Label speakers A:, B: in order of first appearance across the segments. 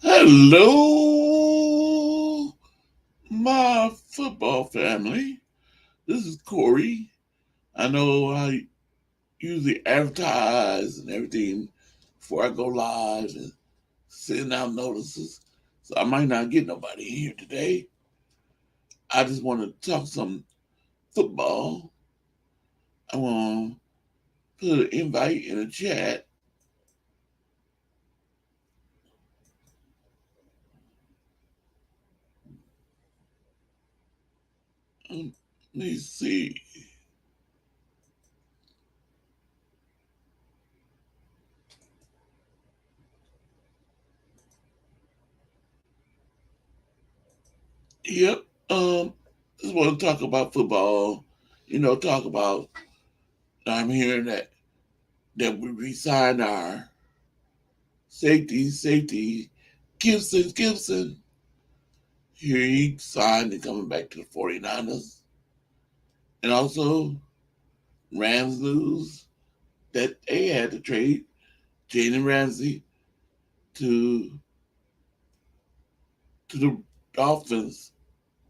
A: Hello, my football family. This is Corey. I know I usually advertise and everything before I go live and send out notices, so I might not get nobody in here today. I just want to talk some football. I want to put an invite in the chat. Let me see. Yep. Just want to talk about football. Talk about. I'm hearing that we resigned our safety, Gibson. Here he signed and coming back to the 49ers. And also, Rams news that they had to trade Jalen Ramsey to the Dolphins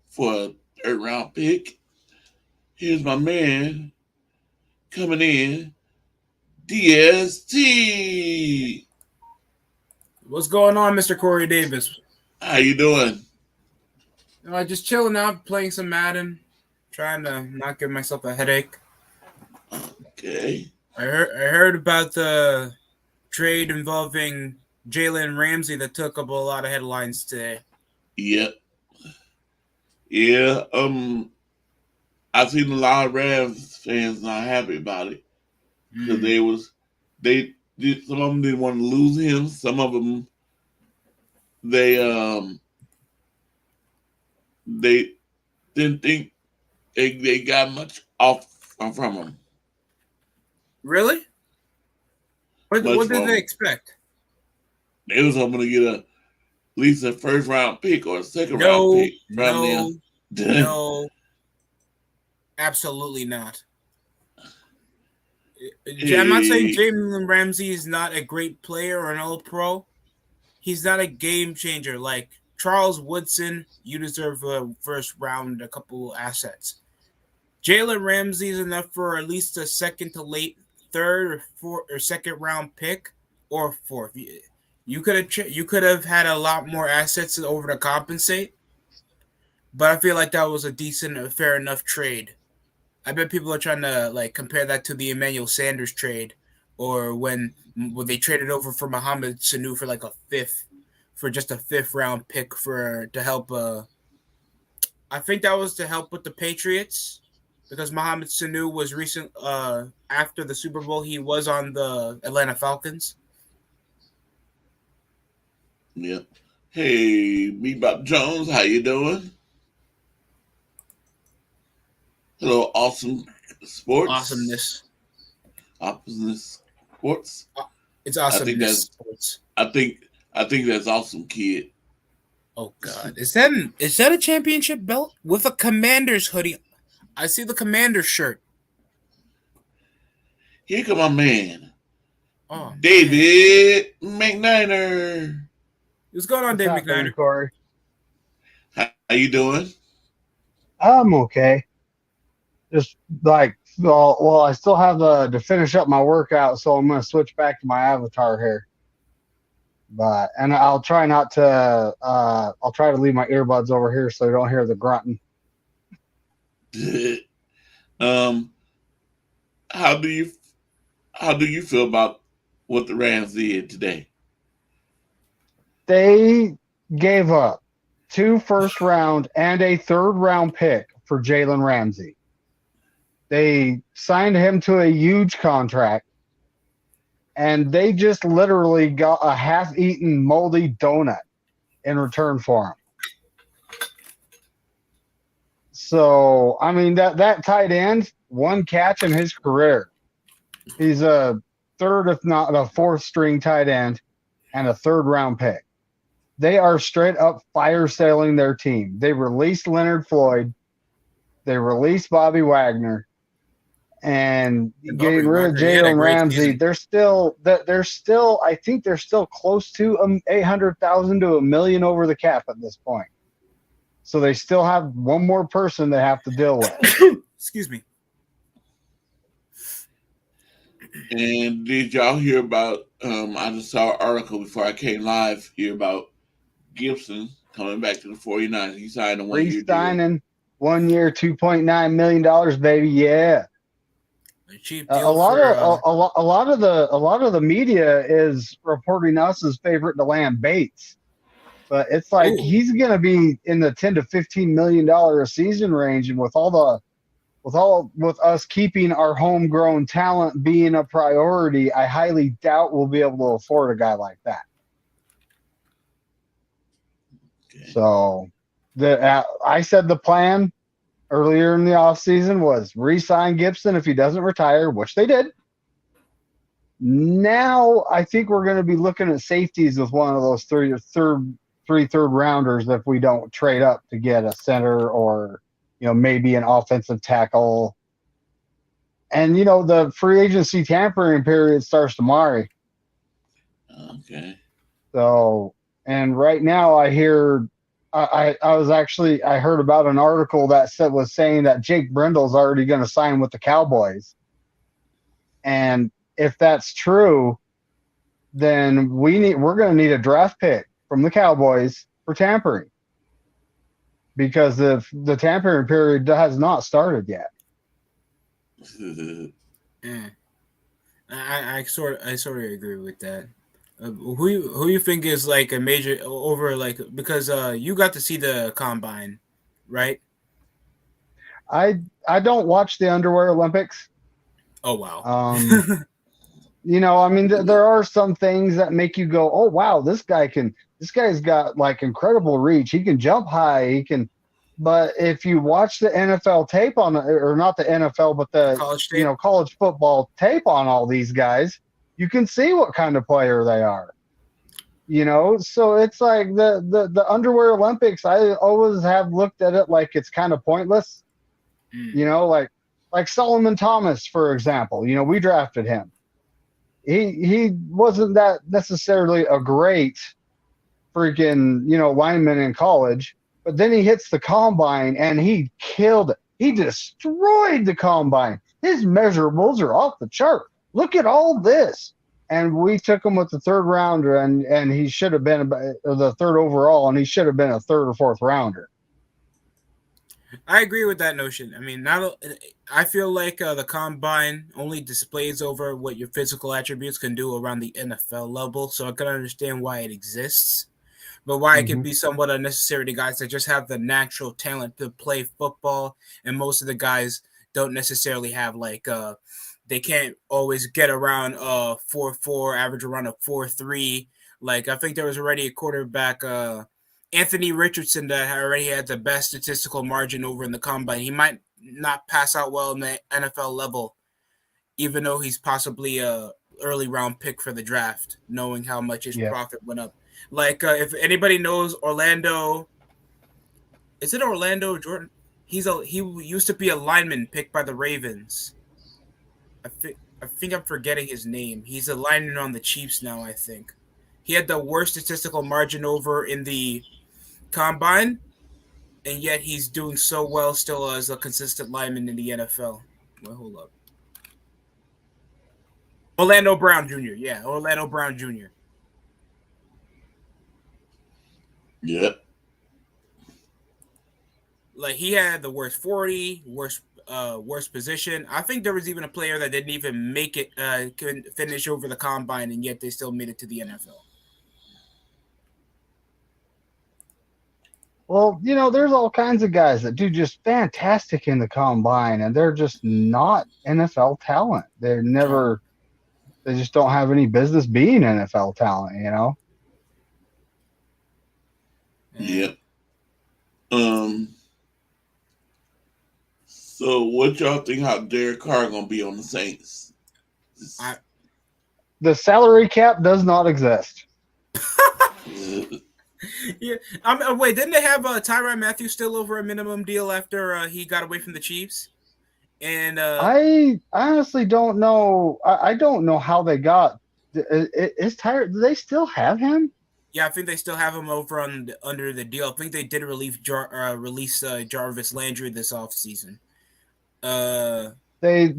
A: for a third round pick. Here's my man coming in, DST.
B: What's going on, Mr. Corey Davis?
A: How you doing?
B: Just chilling out, playing some Madden, trying to not give myself a headache.
A: Okay.
B: I heard about the trade involving Jalen Ramsey that took up a lot of headlines today.
A: Yep. Yeah. I've seen a lot of Rams fans not happy about it because some of them didn't want to lose him. Some of them they didn't think they got much off from him.
B: Really? What did they expect?
A: They was hoping to get at least a first round pick or a second round pick from them.
B: No, absolutely not. I'm not saying Jalen Ramsey is not a great player or an all-pro. He's not a game changer like Charles Woodson. You deserve a first round, a couple assets. Jalen Ramsey is enough for at least a second to late third or fourth or second round pick or fourth. You could have had a lot more assets over to compensate, but I feel like that was a decent, fair enough trade. I bet people are trying to compare that to the Emmanuel Sanders trade, or when they traded over for Mohamed Sanu for just a fifth round pick to help. I think that was to help with the Patriots because Mohamed Sanu was recent after the Super Bowl. He was on the Atlanta Falcons.
A: Yep. Hey, Bebop Jones, how you doing? Hello, Awesome Sports.
B: Awesomeness
A: Sports.
B: It's awesomeness sports.
A: I think that's awesome, kid.
B: Oh God, is that a championship belt with a Commander's hoodie? I see the Commander's shirt.
A: Here come my man, David McNiner.
B: What's going on, David McNiner?
C: Corey?
A: How you doing?
C: I'm okay. Just well, I still have to finish up my workout, so I'm going to switch back to my avatar here. And I'll try not to. I'll try to leave my earbuds over here so you don't hear the grunting.
A: How do you feel about what the Rams did today?
C: They gave up 2 first round and a third round pick for Jalen Ramsey. They signed him to a huge contract, and they just literally got a half-eaten moldy donut in return for him. So, I mean, that tight end, 1 catch in his career. He's a third, if not a fourth string tight end and a third round pick. They are straight up fire sailing their team. They released Leonard Floyd. They released Bobby Wagner. And
B: And
C: getting
B: Bobby
C: rid of
B: Wagner, he had a
C: Jalen
B: great
C: Ramsey,
B: season.
C: I think they're still close to 800,000 to $1 million over the cap at this point. So they still have one more person they have to deal with.
B: Excuse me.
A: And did y'all hear about? I just saw an article before I came live here about Gibson coming back to the 49ers. He signed a 1 year deal.
C: Re-signing 1 year, $2.9 million, baby. Yeah.
B: A cheap
C: A
B: deal
C: lot
B: for
C: of a lot of the media is reporting us as favorite to land Bates, but it's like
B: ooh.
C: he's going to be in the 10 to 15 million dollar a season range, and with us keeping our homegrown talent being a priority, I highly doubt we'll be able to afford a guy like that.
A: Okay.
C: So I said the plan earlier in the offseason was re-sign Gibson if he doesn't retire, which they did. Now I think we're going to be looking at safeties with one of those three third rounders if we don't trade up to get a center or maybe an offensive tackle. And the free agency tampering period starts tomorrow.
A: Okay.
C: So, and right now I hear I heard about an article that was saying that Jake Brindle's already going to sign with the Cowboys. And if that's true, then we're going to need a draft pick from the Cowboys for tampering, because the tampering period has not started yet.
B: Yeah. I sort of agree with that. Who you think is like a major over, like, because you got to see the combine, right?
C: I don't watch the underwear Olympics.
B: Oh wow.
C: I mean, there are some things that make you go, oh wow, this guy's got like incredible reach. He can jump high. But if you watch the NFL tape or not the NFL, but the
B: college tape.
C: College football tape on all these guys, you can see what kind of player they are. So it's like the underwear Olympics. I always have looked at it like it's kind of pointless. Like Solomon Thomas, for example. We drafted him. He wasn't that necessarily a great freaking lineman in college, but then he hits the combine and he killed it. He destroyed the combine. His measurables are off the chart. Look at all this. And we took him with the third rounder, and he should have been the third overall, and he should have been a third or fourth rounder.
B: I agree with that notion. I mean, I feel like the combine only displays over what your physical attributes can do around the NFL level, so I can understand why it exists, but why it can be somewhat unnecessary to guys that just have the natural talent to play football, and most of the guys don't necessarily have they can't always get around 4.4, average around a 4.3. Like, I think there was already a quarterback, Anthony Richardson, that already had the best statistical margin over in the combine. He might not pass out well in the NFL level, even though he's possibly a early round pick for the draft, knowing how much his profit went up. Like, if anybody knows Orlando, is it Orlando Jordan? He used to be a lineman picked by the Ravens. I think I'm forgetting his name. He's a lineman on the Chiefs now, I think. He had the worst statistical margin over in the combine, and yet he's doing so well still as a consistent lineman in the NFL. Well, hold up. Orlando Brown Jr. Yeah, Orlando Brown Jr.
A: Yep.
B: Like, he had the worst 40, worst position. I think there was even a player that didn't even make it, couldn't finish over the combine, and yet they still made it to the NFL.
C: Well, there's all kinds of guys that do just fantastic in the combine, and they're just not NFL talent. They just don't have any business being NFL talent,
A: Yep. So what y'all think how Derek Carr gonna be on the Saints?
C: The salary cap does not exist.
B: Yeah, wait, didn't they have Tyrann Mathieu still over a minimum deal after he got away from the Chiefs? And
C: I honestly don't know. I don't know how they got. Is Tyre? Do they still have him?
B: yeah, I think they still have him over under the deal. I think they did release Jarvis Landry this offseason.
C: They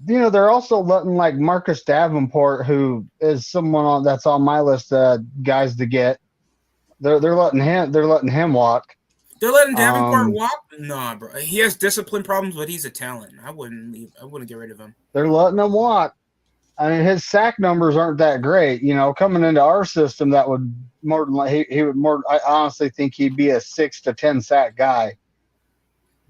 C: they're also letting like Marcus Davenport, who is someone that's on my list of guys to get. They're letting him walk.
B: They're letting Davenport
C: Um,
B: walk? Nah, bro. He has discipline problems, but he's a talent. I wouldn't leave. I wouldn't get rid of him.
C: they're letting him walk. I mean, his sack numbers aren't that great. Coming into our system, that would more than he would more. I honestly think he'd be a 6 to 10 sack guy.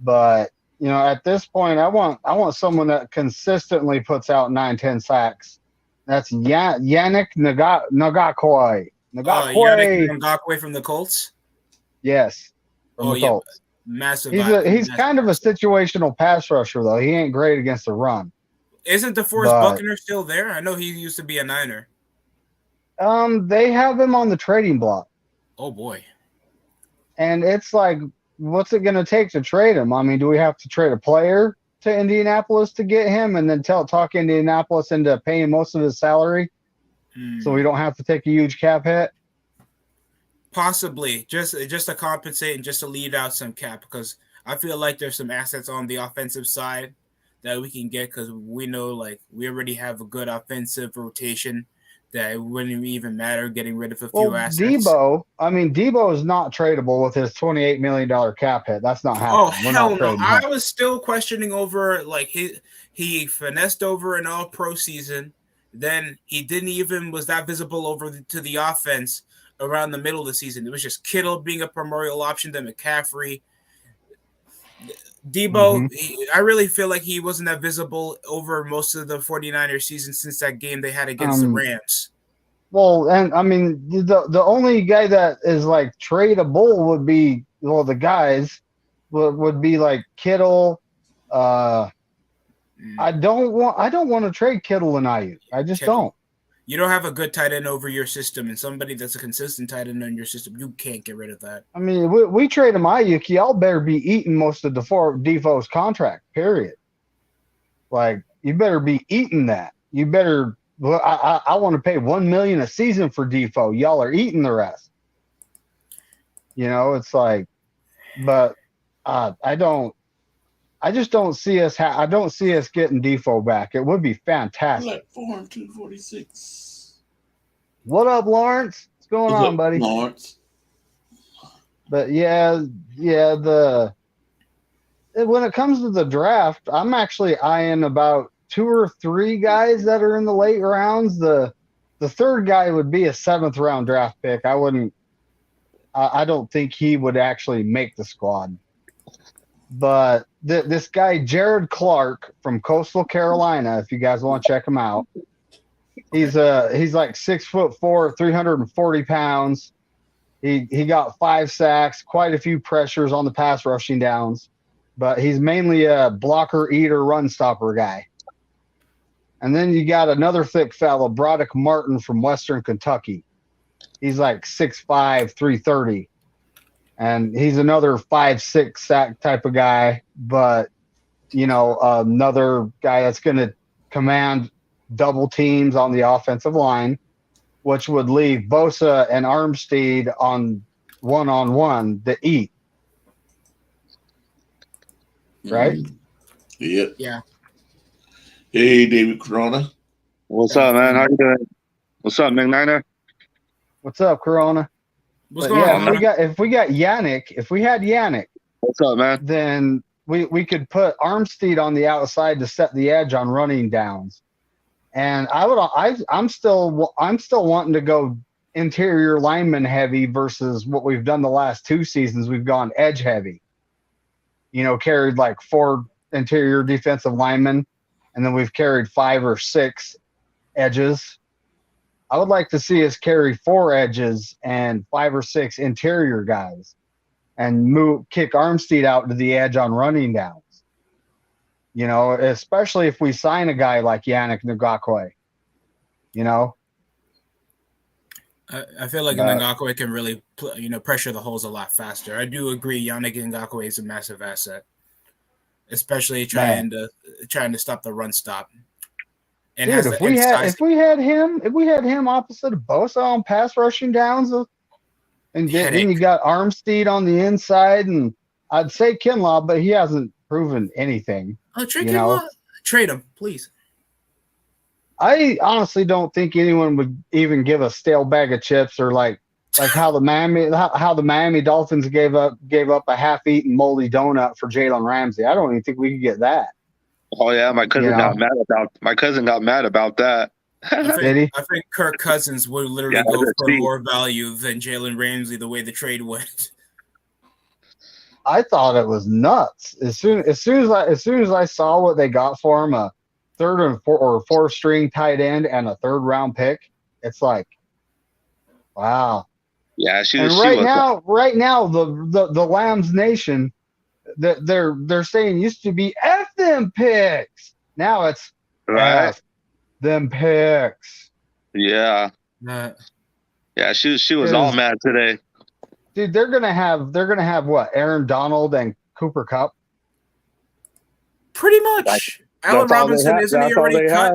C: But at this point, I want someone that consistently puts out 9-10 sacks. That's Yannick Ngakwe.
B: Yannick Ngakwe from the Colts.
C: Yes, from the Colts.
B: Massive.
C: He's kind of a situational pass rusher though. He ain't great against the run.
B: Isn't DeForest Buckner still there? I know he used to be a Niner.
C: They have him on the trading block.
B: Oh boy.
C: And it's like, what's it going to take to trade him? I mean, do we have to trade a player to Indianapolis to get him, and then talk Indianapolis into paying most of his salary, so we don't have to take a huge cap hit?
B: Possibly, just to compensate and just to lead out some cap, because I feel like there's some assets on the offensive side that we can get, because we know like we already have a good offensive rotation that it wouldn't even matter getting rid of a few assets.
C: Debo is not tradable with his $28 million cap hit. That's not happening.
B: Oh, hell no. I was still questioning over, like, he finessed over an all-pro season. Then he didn't even was that visible over to the offense around the middle of the season. It was just Kittle being a primordial option, then McCaffrey. Debo, I really feel like he wasn't that visible over most of the 49ers season since that game they had against the Rams.
C: Well, and I mean, the only guy that is like tradable would be, the guys would be like Kittle. I don't want to trade Kittle and Ayuk. I just don't.
B: You don't have a good tight end over your system, and somebody that's a consistent tight end in your system, you can't get rid of that. I
C: mean, we trade him Ayuk, y'all better be eating most of Defoe's contract, period. Like, you better be eating that. You better. Well, I want to pay $1 million a season for Defoe. Y'all are eating the rest. It's like, but I just don't see us. I don't see us getting Defoe back. It would be fantastic.
A: Like 402.46.
C: What up, Lawrence? What's going on, buddy?
A: Lawrence.
C: But when it comes to the draft, I'm actually eyeing about 2 or 3 guys that are in the late rounds. The third guy would be a 7th round draft pick. I don't think he would actually make the squad. But this guy, Jared Clark from Coastal Carolina, if you guys want to check him out, he's like 6'4", 340 pounds. He got 5 sacks, quite a few pressures on the pass rushing downs, but he's mainly a blocker, eater, run stopper guy. And then you got another thick fellow, Broderick Martin from Western Kentucky. He's like 6'5", 330. And he's another 5'6" sack type of guy, but another guy that's going to command double teams on the offensive line, which would leave Bosa and Armstead on one-on-one to eat. Right?
A: Yep.
B: Yeah.
A: Hey, David Corona.
D: What's up, man? How you doing? What's up, McNiner?
C: What's up, Corona?
B: What's going on?
C: If we had Yannick,
D: what's up, man?
C: Then we could put Armstead on the outside to set the edge on running downs. And I'm still wanting to go interior lineman heavy versus what we've done the last 2 seasons. We've gone edge heavy. Carried like 4 interior defensive linemen, and then we've carried 5 or 6 edges. I would like to see us carry 4 edges and 5 or 6 interior guys and kick Armstead out to the edge on running downs. Especially if we sign a guy like Yannick Ngakwe.
B: I feel like Ngakwe can really pressure the holes a lot faster. I do agree Yannick Ngakwe is a massive asset. especially trying to stop the run stop. And
C: Dude, if we had him opposite of Bosa on pass rushing downs, and then you got Armstead on the inside, and I'd say Kinlaw, but he hasn't proven anything.
B: Oh, trade Kinlaw. Trade him, please.
C: I honestly don't think anyone would even give a stale bag of chips or like how the Miami Dolphins gave up a half-eaten moldy donut for Jalen Ramsey. I don't even think we could get that.
D: Oh yeah, my cousin got mad about that.
B: I think Kirk Cousins would literally go for more value than Jalen Ramsey the way the trade went.
C: I thought it was nuts. As soon as I saw what they got for him, a third and fourth string tight end and a third round pick, it's like, wow.
D: Yeah,
C: right now the Lambs Nation, they're saying used to be F them picks. Now it's F them picks.
D: Yeah. Yeah, she was all mad today.
C: Dude, they're gonna have what? Aaron Donald and Cooper Kupp?
B: Pretty much. Allen Robinson, isn't he already cut?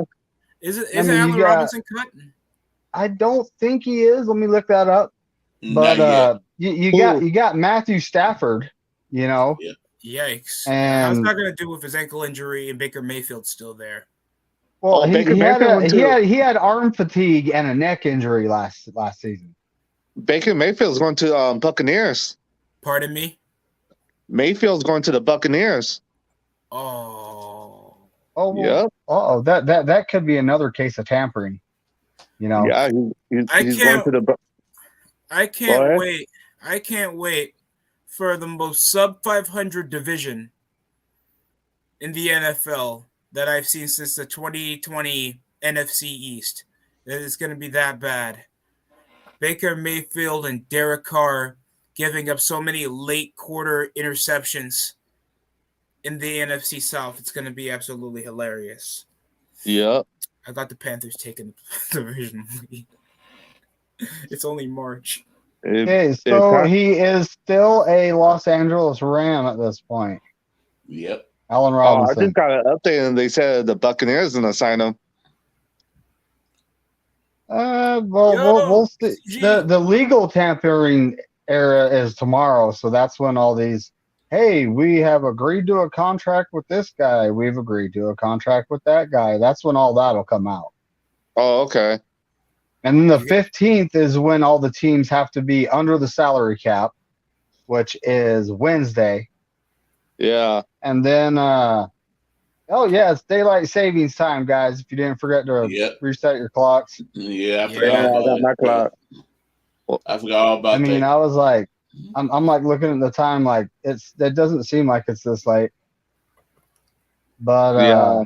B: Isn't Allen Robinson cut?
C: I don't think he is. Let me look that up. But you got Matthew Stafford, you know.
B: Yeah. Yikes.
C: And
B: how's that gonna do with his ankle injury and Baker Mayfield's still there?
C: Well, he had arm fatigue and a neck injury last season.
D: Baker Mayfield's going to Buccaneers.
B: Pardon me?
D: Mayfield's going to the Buccaneers.
B: Oh.
C: Oh, well,
D: yeah.
C: That could be another case of tampering. You know.
D: Yeah, he's going to the.
B: I can't wait. I can't wait for the most sub 500 division in the NFL that I've seen since the 2020 NFC East. That it's going to be that bad. Baker Mayfield and Derek Carr giving up so many late quarter interceptions in the NFC South. It's going to be absolutely hilarious.
D: Yeah.
B: I got the Panthers taking the division lead. It's only March.
C: So he is still a Los Angeles Ram at this point.
A: Yep.
C: Allen Robinson.
D: I just got an update, and they said the Buccaneers going to sign him.
C: We'll see. The legal tampering era is tomorrow, so that's when all these. Hey, we have agreed to a contract with this guy. We've agreed to a contract with that guy. That's when all that'll come out.
D: Oh, okay.
C: And then the 15th is when all the teams have to be under the salary cap, which is Wednesday.
D: Yeah.
C: And then, it's daylight savings time, guys. If you didn't forget to reset your clocks.
A: Yeah, I got
D: my clock.
A: I forgot all about that.
C: I mean, I was like, I'm like looking at the time, like it doesn't seem like it's this late. But
B: I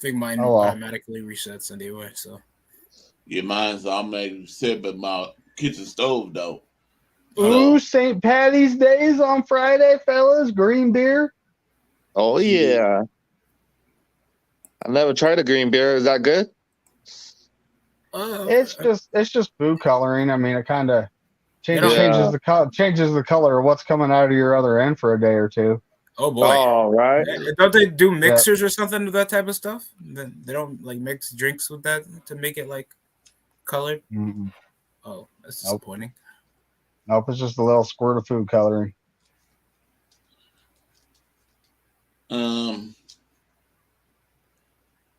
B: think mine automatically resets anyway. So
A: yeah, mine's automatically set, but my kitchen stove though.
C: Ooh, St. Patty's Days on Friday, fellas. Green beer.
D: Oh yeah. I never tried a green beer. Is that good?
C: It's just food coloring. I mean, it kind of changes the color of what's coming out of your other end for a day or two.
B: Oh boy!
D: Oh right.
B: Don't they do mixers or something with that type of stuff? They don't like mix drinks with that to make it like colored.
C: Mm-hmm.
B: Oh, that's disappointing.
C: Nope, it's just a little squirt of food coloring.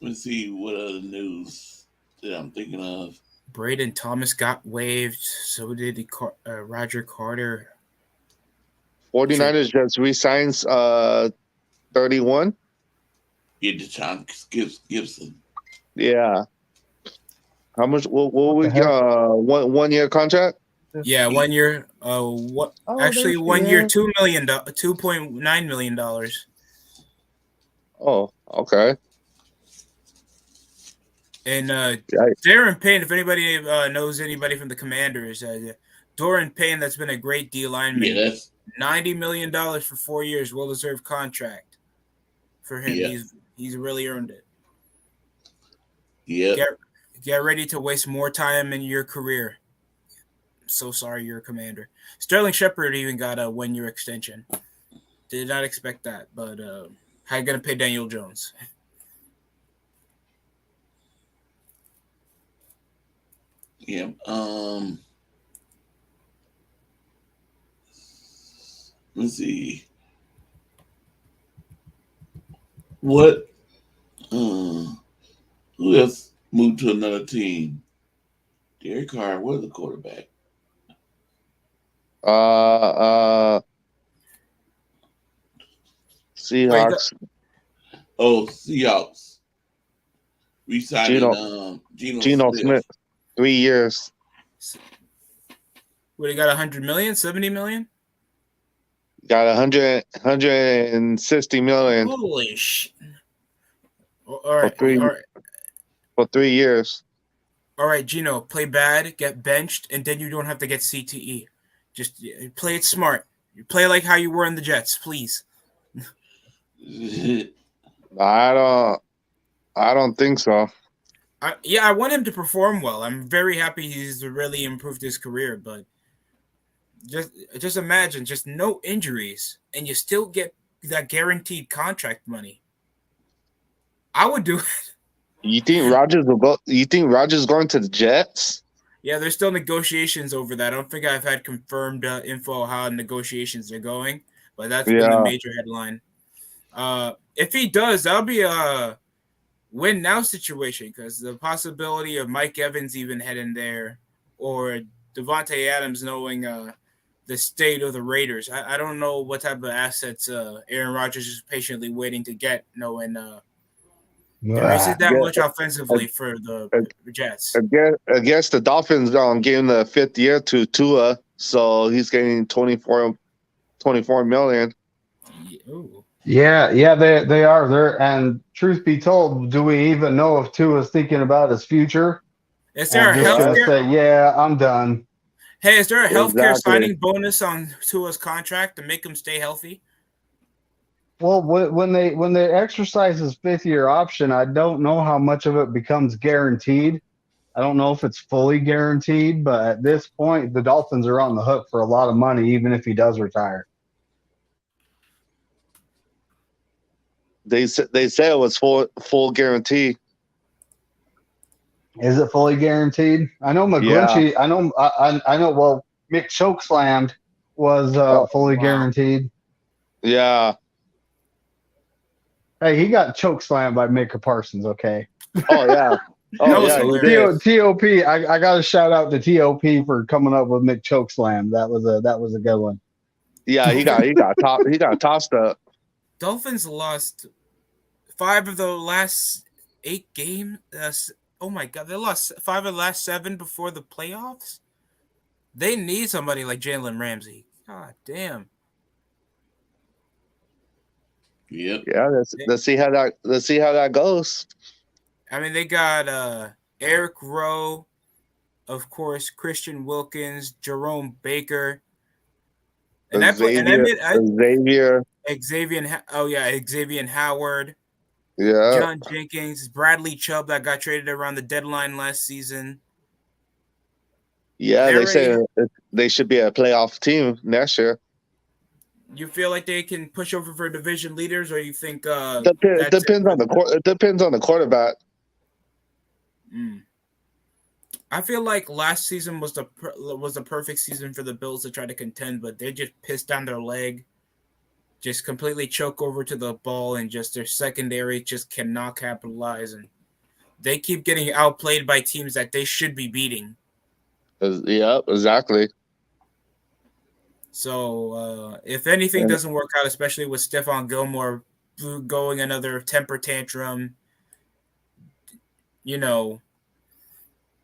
A: Let's see what other news that I'm thinking of.
B: Braden Thomas got waived. So did Roger Carter.
D: 49ers just re-signs 31.
A: Yeah, DeShaun Gibson.
D: Yeah. How much? What we get? 1 year contract.
B: Yeah, 1 year. What? Actually, 1 year, $2.9 million.
D: Oh, okay.
B: And Darren Payne, if anybody knows anybody from the Commanders, Doran Payne, that's been a great D lineman.
A: Yeah, that's
B: $90 million for 4 years, well-deserved contract for him.
A: Yeah.
B: He's really earned it.
A: Yeah.
B: Get ready to waste more time in your career. I'm so sorry you're a Commander. Sterling Shepard even got a 1 year extension. Did not expect that. But how you gonna pay Daniel Jones?
A: Yeah. Let's see. What? Who else moved to another team? Derek Carr was the quarterback.
D: Uh,
B: Wait, you got
D: Seahawks.
A: Oh, Seahawks resigning
D: Geno
A: Geno
D: Geno Smith.
A: Smith.
D: 3 years.
B: what? You got 100 million, 70 million?
D: Got 160 million
B: Holy shit! All
D: for
B: right,
D: three
B: all right,
D: for 3 years.
B: all right. Gino, play bad, get benched, and then you don't have to get CTE. Just play it smart. You play like how you were in the Jets, please.
D: I don't think so.
B: I want him to perform well. I'm very happy he's really improved his career, but just imagine just no injuries and you still get that guaranteed contract money. I would do it.
D: You think Rogers will go? You think Rogers going to the Jets?
B: Yeah, there's still negotiations over that. I don't think I've had confirmed info how negotiations are going, but that's been the
D: Yeah,
B: major headline. If he does, that'll be a win now situation because the possibility of Mike Evans even heading there or Devontae Adams knowing the state of the Raiders. I don't know what type of assets Aaron Rodgers is patiently waiting to get, knowing there isn't that
D: yeah.
B: much offensively for the
D: I,
B: Jets.
D: I guess the Dolphins gave him the 5th year to Tua, so he's getting 24 million.
B: Ooh.
C: Yeah, they are there. And truth be told, do we even know if Tua's thinking about his future
B: Is there
C: and
B: a
C: just gonna
B: healthcare?
C: say, "Yeah, I'm done."
B: Hey, is there a healthcare
D: Exactly.
B: signing bonus on Tua's contract to make him stay healthy?
C: Well, when they exercise his 5th year option, I don't know how much of it becomes guaranteed. I don't know if it's fully guaranteed, but at this point, the Dolphins are on the hook for a lot of money, even if he does retire.
D: They said it was full guarantee.
C: Is it fully guaranteed? I know
D: Yeah.
C: McGlinchey. I know. Well, Mick Chokeslammed was
D: Oh,
C: fully
B: Wow.
C: guaranteed.
D: yeah.
C: Hey, he got chokeslammed by Micah Parsons. Okay.
D: Oh yeah. Oh
B: That was
D: yeah. He did.
B: hilarious.
C: TOP. I got to shout out to TOP for coming up with Mick Chokeslam. That was a good one.
D: Yeah. He got tossed up.
B: Dolphins lost 5 of the last 8 games. Oh my god, they lost 5 of the last 7 before the playoffs. They need somebody like Jalen Ramsey. God damn.
A: Yep.
D: Yeah. Let's see how that goes.
B: I mean, they got Eric Rowe, of course, Christian Wilkins, Jerome Baker, and
D: Xavier.
B: Xavier Howard,
D: Yeah.
B: John Jenkins, Bradley Chubb that got traded around the deadline last season.
D: Yeah. They say they should be a playoff team next year.
B: You feel like they can push over for division leaders, or you think
D: It
B: that's it
D: depends
B: for
D: on it depends on the quarterback.
B: Mm. I feel like last season was the perfect season for the Bills to try to contend, but they just pissed down their leg, just completely choke over to the ball, and just their secondary just cannot capitalize, and they keep getting outplayed by teams that they should be beating.
D: Yeah, exactly.
B: So if anything
D: And
B: doesn't work out, especially with Stephon Gilmore going another temper tantrum, you know,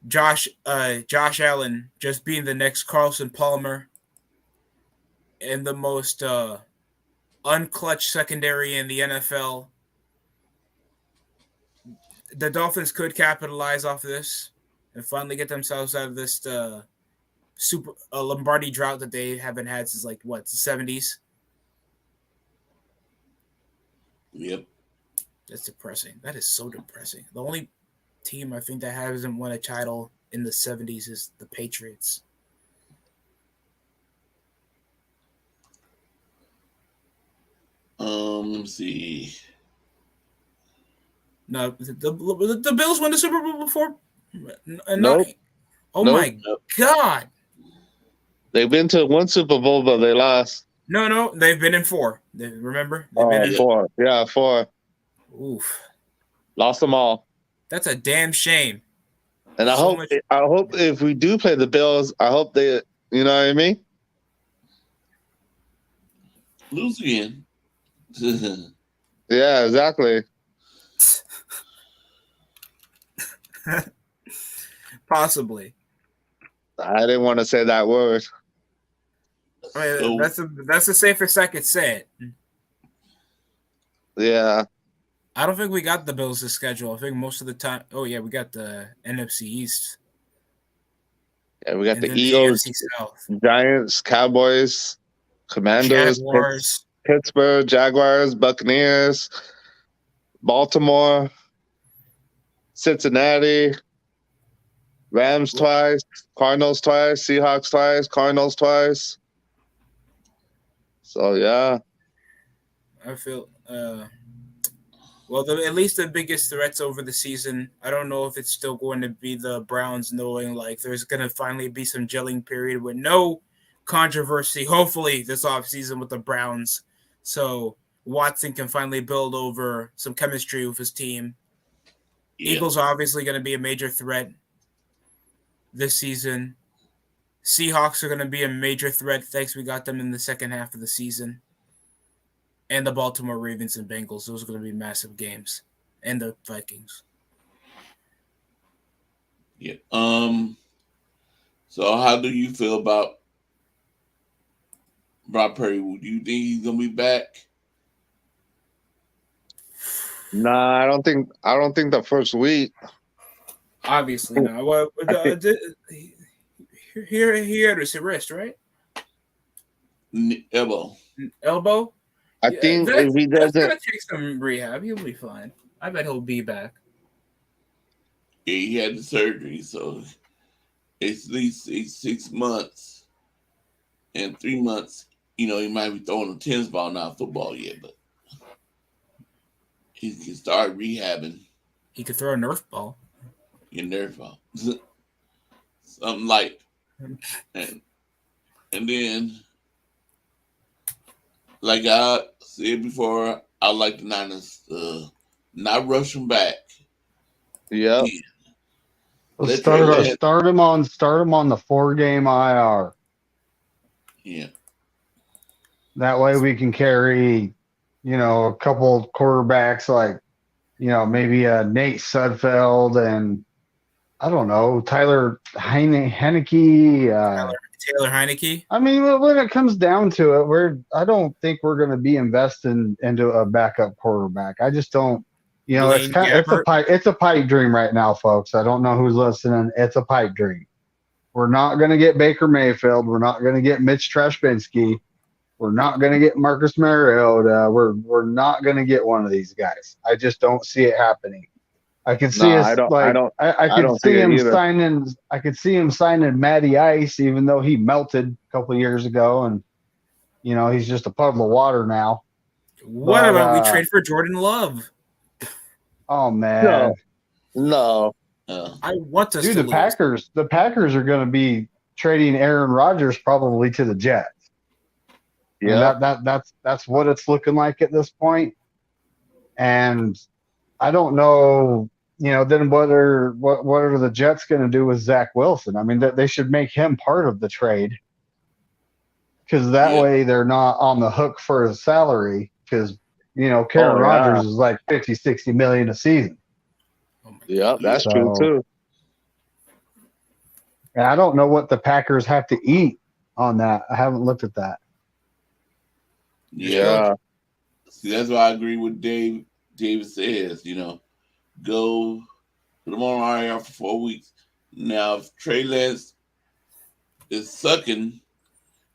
B: Josh Allen just being the next Carlson Palmer and the most unclutch secondary in the NFL. The Dolphins could capitalize off this and finally get themselves out of this super Lombardi drought that they haven't had since like what, the 70s.
A: Yep.
B: That's depressing. That is so depressing. The only team I think that hasn't won a title in the 70s is the Patriots.
A: me see.
B: No, the Bills won the Super Bowl before. Not.
D: Nope.
B: Oh
D: Nope.
B: my God!
D: They've been to one Super Bowl, but they lost.
B: No, they've been in 4. Remember? They've been in
D: 4. Yeah, 4.
B: Oof.
D: Lost them all.
B: That's a damn shame.
D: And I hope if we do play the Bills, I hope they, you know what I mean?
A: Lose again.
D: Yeah, exactly.
B: Possibly.
D: I didn't want to say that word.
B: I mean, that's the safest I could say it.
D: Yeah.
B: I don't think we got the Bills' schedule. I think most of the time. Oh yeah, we got the NFC East.
D: Yeah, we got
B: And
D: the
B: then
D: Eagles,
B: the AFC South.
D: Giants, Cowboys, Commanders,
B: Jaguars.
D: Pittsburgh, Jaguars, Buccaneers, Baltimore, Cincinnati, Rams twice, Cardinals twice, Seahawks twice, Cardinals twice. So yeah.
B: I feel well, at least the biggest threats over the season. I don't know if it's still going to be the Browns, knowing like there's going to finally be some gelling period with no controversy, hopefully, this offseason with the Browns. So Watson can finally build over some chemistry with his team. Yeah. Eagles are obviously going to be a major threat this season. Seahawks are going to be a major threat. Thanks, we got them in the second half of the season. And the Baltimore Ravens and Bengals. Those are going to be massive games. And the Vikings.
A: Yeah. So how do you feel about Brock Purdy? Do you think he's gonna be back?
D: Nah, I don't think the first week.
B: Obviously not. Well, he had his wrist, right? Elbow.
D: I think if he doesn't,
B: that's gonna take some rehab. He'll be fine. I bet he'll be back.
A: Yeah, he had the surgery, so it's at least 6 months and 3 months. You know, he might be throwing a tennis ball, not football yet, but he can start rehabbing.
B: He could throw a Nerf ball.
A: Your Nerf ball, something light, and then. Like I said before, I like the Niners not rush them back.
D: Yeah.
C: Start him on the 4-game IR.
A: Yeah.
C: That way we can carry, a couple quarterbacks like, maybe Nate Sudfeld and I don't know, Taylor Heineke.
B: Taylor Heineke.
C: I mean, when it comes down to it, I don't think we're going to be investing into a backup quarterback. I just don't. It's a pipe dream right now, folks. I don't know who's listening. It's a pipe dream. We're not going to get Baker Mayfield. We're not going to get Mitch Trubisky. We're not going to get Marcus Mariota. We're not going to get one of these guys. I just don't see it happening. I could see I could see him signing. I could see him signing Matty Ice, even though he melted a couple of years ago, and he's just a puddle of water now.
B: What about we trade for Jordan Love?
C: Oh man,
D: no.
B: I want to.
C: Dude, the Packers are going to be trading Aaron Rodgers probably to the Jets. Yeah, that's what it's looking like at this point, and I don't know. Then what are the Jets going to do with Zach Wilson? I mean, they should make him part of the trade because that way they're not on the hook for his salary because, Aaron Rodgers is like 50, 60 million a season.
D: Yeah, that's true too.
C: And I don't know what the Packers have to eat on that. I haven't looked at that.
A: Yeah. See, that's why I agree with David says, go put him on IR for 4 weeks. Now, if Trey Lance is sucking,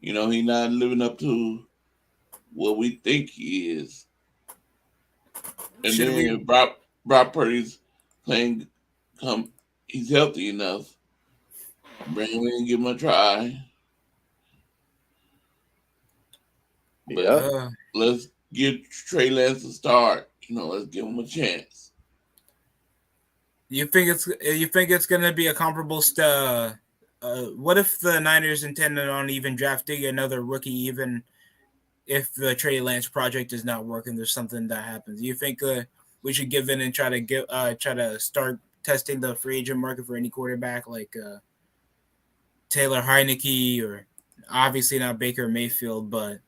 A: he's not living up to what we think he is. And then Brock Purdy's playing, he's healthy enough. Bring him in and give him a try. But let's give Trey Lance a start. Let's give him a chance.
B: You think it's gonna be a comparable what if the Niners intended on even drafting another rookie, even if the Trey Lance project is not working? There's something that happens. Do you think we should give in and try to start testing the free agent market for any quarterback like Taylor Heineke, or obviously not Baker Mayfield, but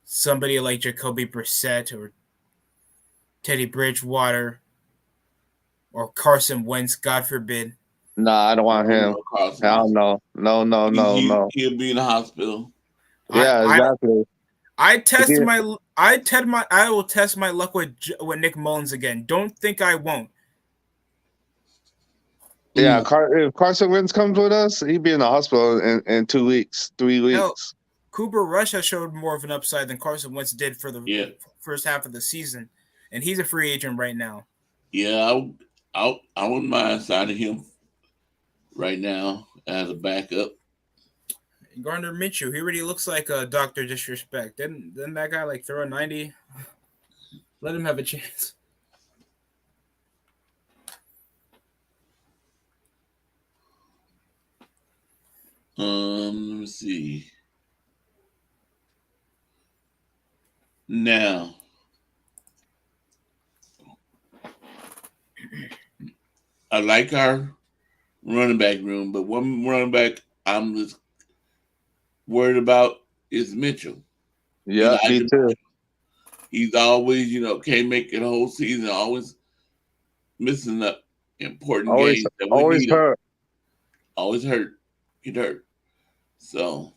B: somebody like Jacoby Brissett or Teddy Bridgewater or Carson Wentz, God forbid?
D: Nah, I don't want him. Hell no. No.
A: He'll be in the hospital.
D: Yeah, exactly.
B: I will test my luck with Nick Mullins again. Don't think I won't.
D: Yeah, if Carson Wentz comes with us, he'd be in the hospital in 2 weeks, 3 weeks.
B: Hell, Cooper Rush has showed more of an upside than Carson Wentz did for the first half of the season, and he's a free agent right now.
A: Yeah, I wouldn't mind signing him right now as a backup.
B: Gardner Minshew, he already looks like a Dr. Disrespect. Didn't that guy like throw a 90? Let him have a chance.
A: Let me see. Now, I like our running back room, but one running back I'm just worried about is Mitchell.
D: Yeah, me too.
A: He's always, can't make it a whole season, always missing the important games that we
D: always
A: need
D: hurt.
A: Always hurt. Get hurt. So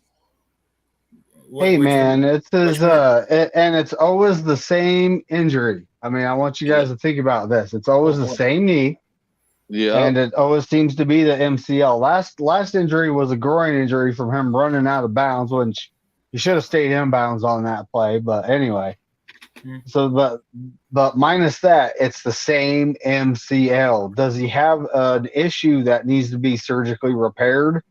C: hey man, it's and it's always the same injury. I mean, I want you guys to think about this. It's always the same knee.
D: Yeah.
C: And it always seems to be the MCL. Last injury was a groin injury from him running out of bounds, which he should have stayed in bounds on that play. But anyway, so but minus that, it's the same MCL. Does he have an issue that needs to be surgically repaired?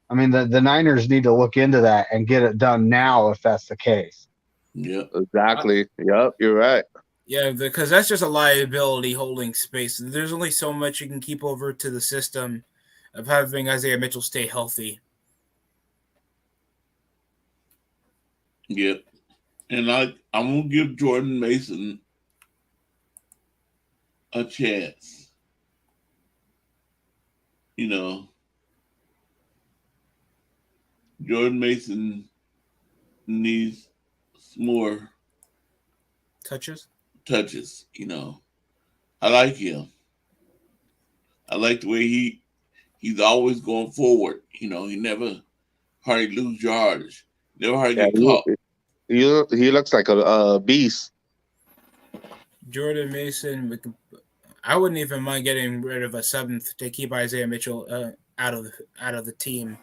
C: I mean, the Niners need to look into that and get it done now if that's the case.
A: Yeah,
D: exactly. Yep, you're right.
B: Yeah, because that's just a liability holding space. There's only so much you can keep over to the system of having Isaiah Mitchell stay healthy.
A: Yep. And I'm gonna give Jordan Mason a chance. Jordan Mason needs more
B: touches.
A: I like him. I like the way he's always going forward. He never hardly lose yardage. Never hardly get caught.
D: He looks like a beast.
B: Jordan Mason, I wouldn't even mind getting rid of a seventh to keep Isaiah Mitchell out of the team.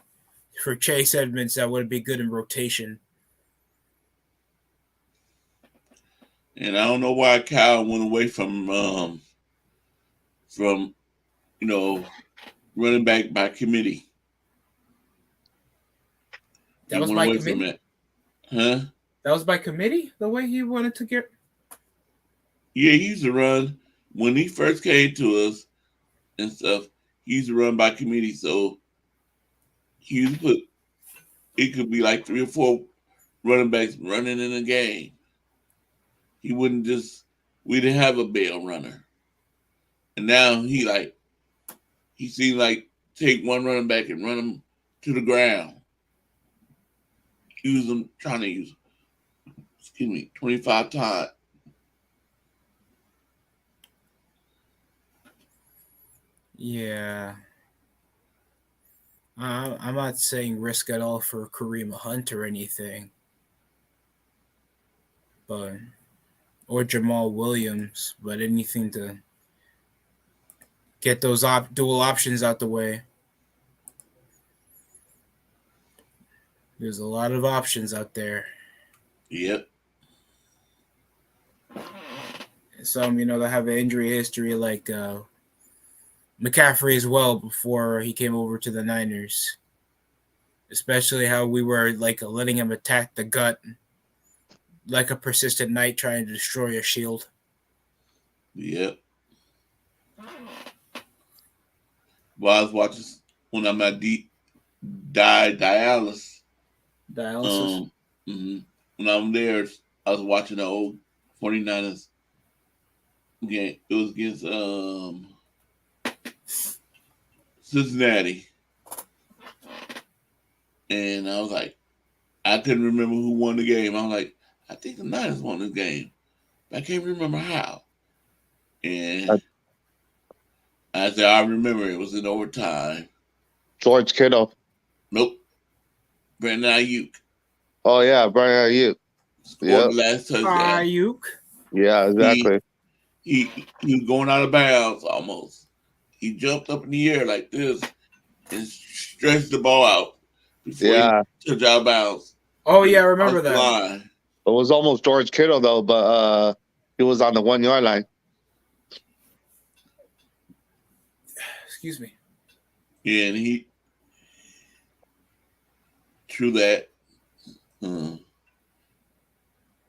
B: For Chase Edmonds, that would be good in rotation.
A: And I don't know why Kyle went away from running back by committee.
B: That was by committee?
A: Huh?
B: That was by committee, the way he wanted to get?
A: Yeah, he used to run. When he first came to us and stuff, he used to run by committee. So he used to put, it could be like 3 or 4 running backs running in a game. He wouldn't we didn't have a bail runner. And now he seems like take one running back and run him to the ground. Trying to use 25 times.
B: Yeah. I'm not saying risk at all for Kareem Hunt or anything. Or Jamal Williams, but anything to get those dual options out the way. There's a lot of options out there.
A: Yep.
B: Some, that have an injury history like McCaffrey as well before he came over to the Niners. Especially how we were letting him attack the gut. like a persistent knight trying to destroy a shield.
A: Yep. Well, I was watching when I'm at dialysis.
B: Dialysis.
A: When I'm there, I was watching the old 49ers game. It was against Cincinnati. And I was like, I couldn't remember who won the game. I was like, I think the Niners won this game. I can't remember how. And I said, I remember it was in overtime.
D: George Kittle.
A: Nope. Brandon Ayuk.
D: Oh yeah, Brian Ayuk.
A: Scored the last touchdown.
B: Ayuk.
D: Yeah, exactly.
A: He was going out of bounds almost. He jumped up in the air like this and stretched the ball out before he touched out of bounds.
B: Oh yeah, I remember that. Line.
D: It was almost George Kittle though, but he was on the 1 yard line.
B: Excuse me.
A: Yeah, and he threw that.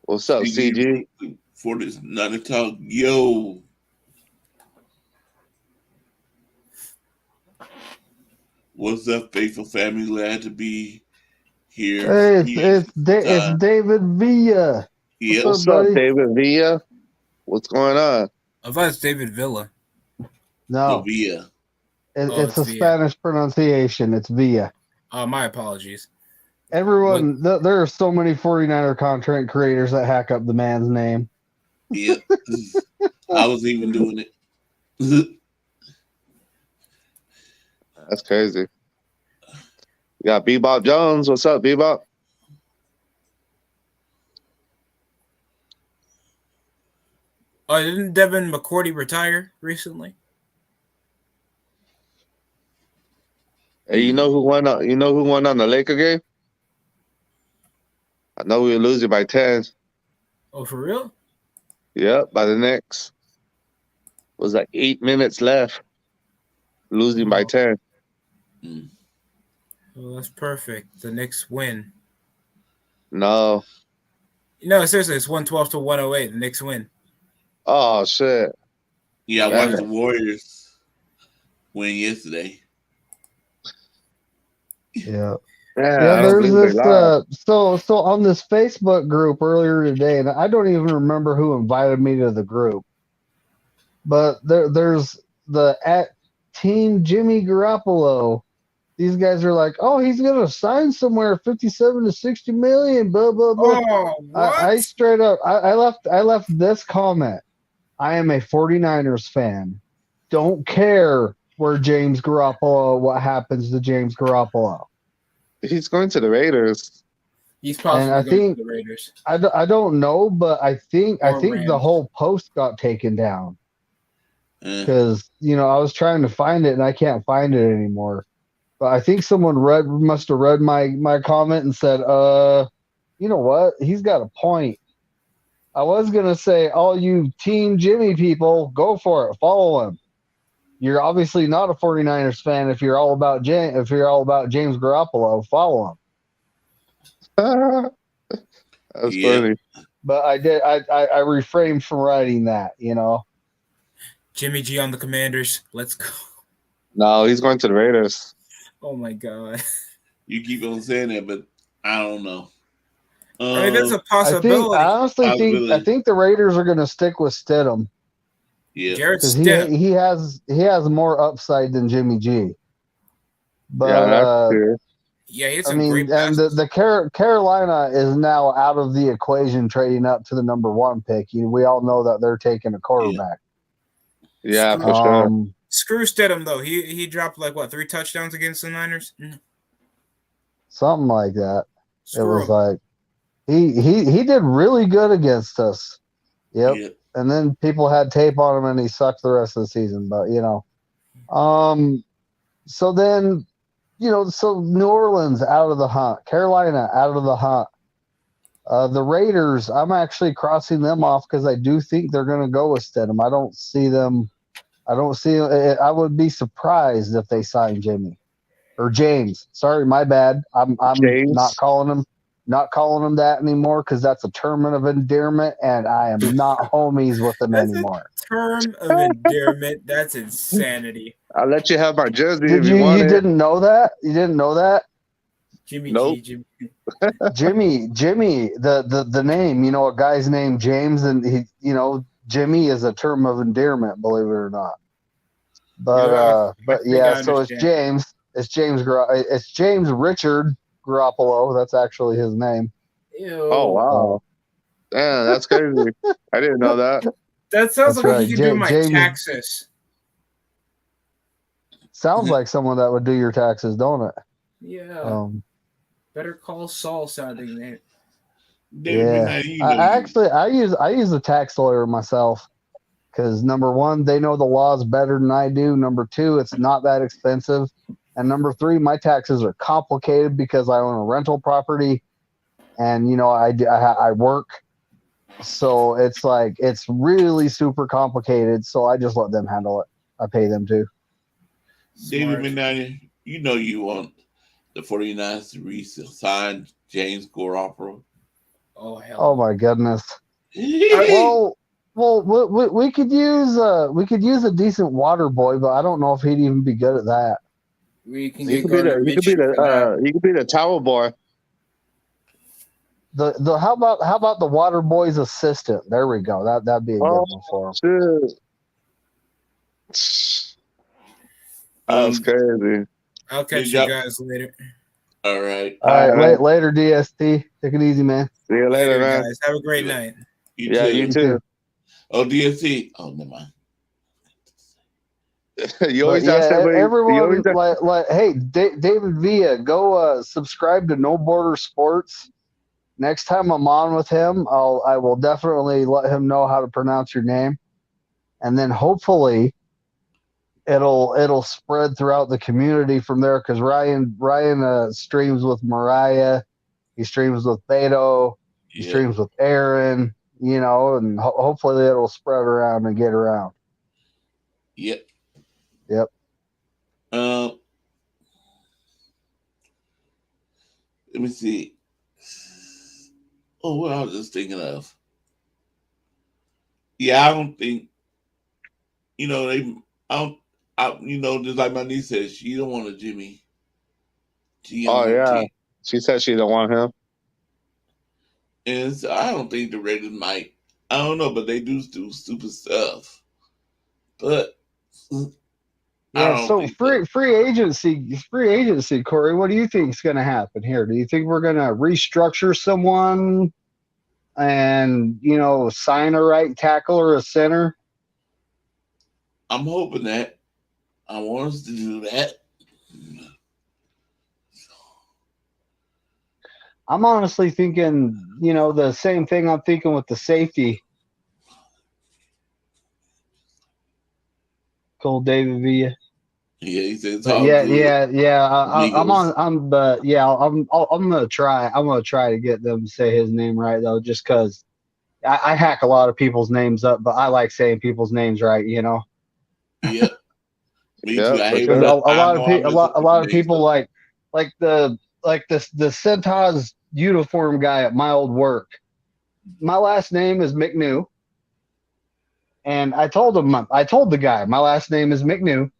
D: What's up, CG?
A: For this another talk, yo. What's up, faithful family? Glad to be here.
C: Hey, it's David Villa.
A: Yep.
D: What's up, David Villa? What's going on?
B: I thought it's David Villa.
C: No,
A: Villa.
C: It's a Villa. Spanish pronunciation. It's Villa.
B: My apologies.
C: Everyone, there are so many 49er content creators that hack up the man's name.
A: Yep. I was even doing it.
D: That's crazy. You got Bebop Jones. What's up, Bebop?
B: Didn't Devin McCourty retire recently?
D: Hey, you know who won? You know who won on the Laker game? I know we were losing by 10.
B: Oh, for real?
D: Yep, by the Knicks. It was like 8 minutes left. Losing by 10.
B: Well, that's perfect. The Knicks win.
D: No,
B: seriously, it's 112 to 108. The Knicks win.
D: Oh, shit.
A: Yeah, I watched the Warriors win yesterday.
C: Yeah. Yeah, there's this so on this Facebook group earlier today, and I don't even remember who invited me to the group, but there's the at Team Jimmy Garoppolo. These guys are like, oh, he's gonna sign somewhere 57 to 60 million, blah blah blah.
B: Oh, what?
C: I straight up I left this comment. I am a 49ers fan. Don't care where James Garoppolo, what happens to James Garoppolo.
D: He's going to the Raiders.
B: He's possibly going to the Raiders.
C: I don't know, but I think the whole post got taken down because I was trying to find it and I can't find it anymore. But I think someone must have read my comment and said, you know what? He's got a point. I was gonna say, all you Team Jimmy people, go for it, follow him. You're obviously not a 49ers fan if you're all about James Garoppolo. Follow him.
D: That's funny.
C: But I refrained from writing that.
B: Jimmy G on the Commanders. Let's go.
D: No, he's going to the Raiders.
B: Oh my God.
A: You keep on saying that, but I don't know.
B: I mean, that's a possibility.
C: I think the Raiders are going to stick with Stidham.
A: Yeah,
B: because
C: he has more upside than Jimmy G. But
B: it's
C: great and the Carolina is now out of the equation, trading up to the number 1 pick. We all know that they're taking a quarterback.
D: Yeah, for sure.
B: Screw Stidham though. He dropped 3 touchdowns against the Niners.
C: Something like that. It was like he did really good against us. Yep. Yeah. And then people had tape on him and he sucked the rest of the season. But, so then, so New Orleans out of the hunt, Carolina out of the hunt. The Raiders, I'm actually crossing them off because I do think they're going to go with Stidham. I would be surprised if they sign Jimmy or James. Sorry, my bad. I'm not calling him not calling him that anymore because that's a term of endearment, and I am not homies with him
B: That's a
C: anymore.
B: term of endearment. That's insanity.
D: I'll let you have my jersey
C: Did
D: if you want
C: you
D: it.
C: didn't know that? You didn't know that?
B: Jimmy
D: Nope.
B: G.
C: Jimmy, the name, a guy's name James, and Jimmy is a term of endearment, believe it or not. But
B: I think
C: yeah,
B: I
C: so it's
B: understand.
C: It's James Richard Garoppolo. That's actually his name.
B: Ew.
D: Oh wow, damn, that's crazy. I didn't know that.
B: That sounds
C: That's
B: like
C: right.
B: he could do my
C: James
B: taxes.
C: sounds like someone that would do your taxes, don't it?
B: Yeah. Better call Saul sounding name.
A: David
C: Yeah.
A: Midnight, you
C: I
A: know you.
C: actually I use a tax lawyer myself because number one, they know the laws better than I do. Number two, it's not that expensive. And number three, my taxes are complicated because I own a rental property and I work. So it's really super complicated. So I just let them handle it. I pay them too.
A: David
B: Smart.
A: Midnight, you know you want the 49ers to re-sign James Garoppolo.
B: Oh hell.
C: Oh my goodness.
A: Well,
C: Well, we could use a decent water boy, but I don't know if he'd even be good at that.
B: We can
D: You
B: get
D: could be
B: Gardner Minshew for that.
D: you could be the towel boy.
C: The how about the water boy's assistant? There we go. That'd be a good
D: Oh
C: one for him.
D: shit. That's crazy.
B: I'll catch
A: Good
B: you
A: job.
B: guys later.
A: all right.
C: All right,
D: All right.
C: later, DST. Take it easy, man.
D: See you later, man.
B: guys. Have a great night.
A: You
D: Yeah,
A: too.
D: you too.
A: Oh, DSC. Oh, never mind.
D: You
C: But
D: always
C: yeah,
D: ask everybody. You always
C: everyone hey, David Villa, go subscribe to No Border Sports. Next time I'm on with him, I will definitely let him know how to pronounce your name, and then hopefully it'll spread throughout the community from there. Because Ryan streams with Mariah, he streams with Beto, he
A: Yeah.
C: streams with Aaron, and hopefully it'll spread around and get around.
A: Yep.
C: Yep.
A: Let me see. Oh, what I was just thinking of. Yeah, I don't think. They. Just like my niece said, she don't want a Jimmy. She don't
D: Oh
A: want
D: yeah,
A: T.
D: she said she don't want him.
A: And so I don't think the Raiders might. I don't know, but they do stupid stuff. But I
C: Yeah,
A: don't
C: so
A: think so.
C: free agency, Corey. What do you think is going to happen here? Do you think we're going to restructure someone and sign a right tackle or a center?
A: I'm hoping that. I want us to do that.
C: I'm honestly thinking, the same thing I'm thinking with the safety. Cole David Villa.
A: Yeah, he said it's
C: But
A: all
C: yeah,
A: good.
C: I'm
A: Amigos.
C: but yeah, I'm gonna try. I'm gonna try to get them to say his name right though, just because I hack a lot of people's names up, but I like saying people's names right.
A: Yep. Me
D: Yeah,
A: too. I
D: for
A: hate
C: Because
A: when
D: sure.
A: I know I
C: a
A: mess up
C: lot
A: people's
C: of
A: names
C: people
A: up.
C: like the Centos uniform guy at my old work. My last name is McNew, and I told the guy my last name is McNew,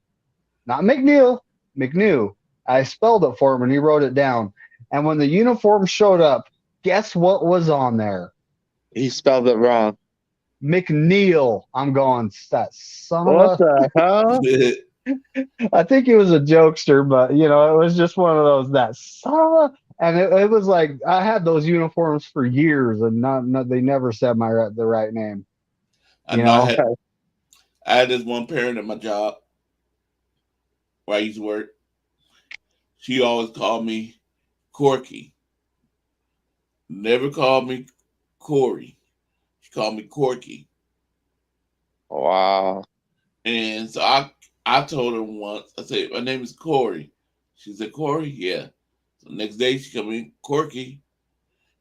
C: not McNeil, McNew. I spelled it for him, and he wrote it down. And when the uniform showed up, guess what was on there?
D: He spelled it wrong.
C: McNeil. I'm going, that son of
D: What
C: a.
D: the hell?
C: I think he was a jokester, but it was just one of those that son of a. And it was like I had those uniforms for years, and not they never said the right name.
A: I know I had this one parent at my job where I used to work. She always called me Corky. Never called me Corey. She called me Corky.
D: Wow.
A: And so I told her once, I said, my name is Corey. She said, Corey? Yeah. So the next day she called me Corky.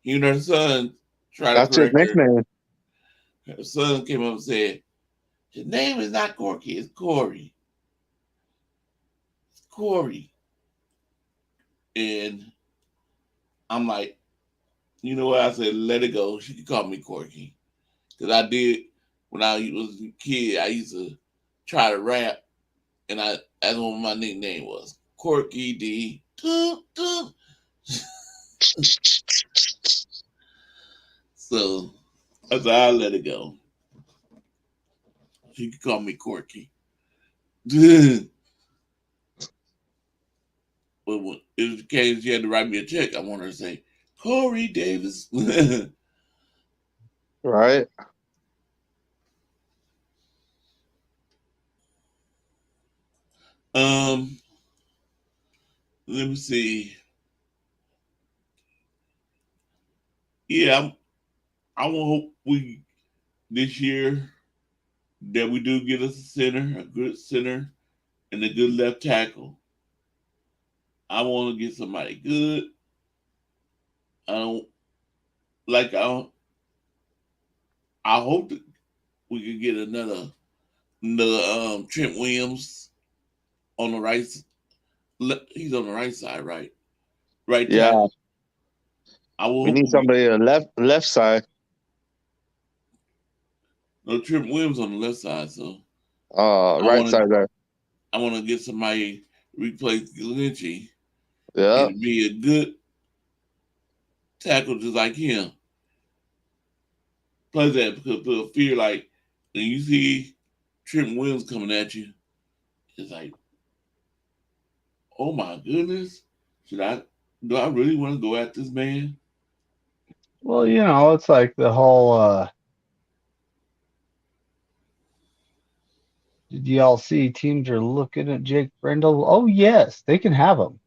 A: Even her son tried to
D: That's his
A: correct her.
D: nickname.
A: Her son came up and said, his name is not Corky, it's Corey. It's Corey. And I'm like, You know what I said? Let it go. She could call me Corky. Because I did, when I was a kid, I used to try to rap, and that's what my nickname was. Corky D. Toot, toot. So I said, I'll let it go. She could call me Corky. But when it was the case, she had to write me a check. I want her to say, Corey Davis.
D: Right.
A: um, let me see. Yeah, I will hope we this year that we do get us a center, a good center, and a good left tackle. I want to get somebody good. I don't like. I hope that we could get another Trent Williams on the right. He's on the right side, right? Right
D: Yeah.
A: tackle. I will
D: We
A: hope
D: need
A: we
D: somebody on the left side.
A: no Trent Williams on the left side. So I
D: Right
A: want to
D: side there.
A: I want to get somebody replace Lynchy
D: Yeah.
A: and be a good tackle just like him. Plus that because the fear like when you see Trent Williams coming at you, it's like, oh my goodness, should I? Do I really want to go at this man?
C: Well, it's like the whole did y'all see teams are looking at Jake Brendel? Oh yes, they can have him.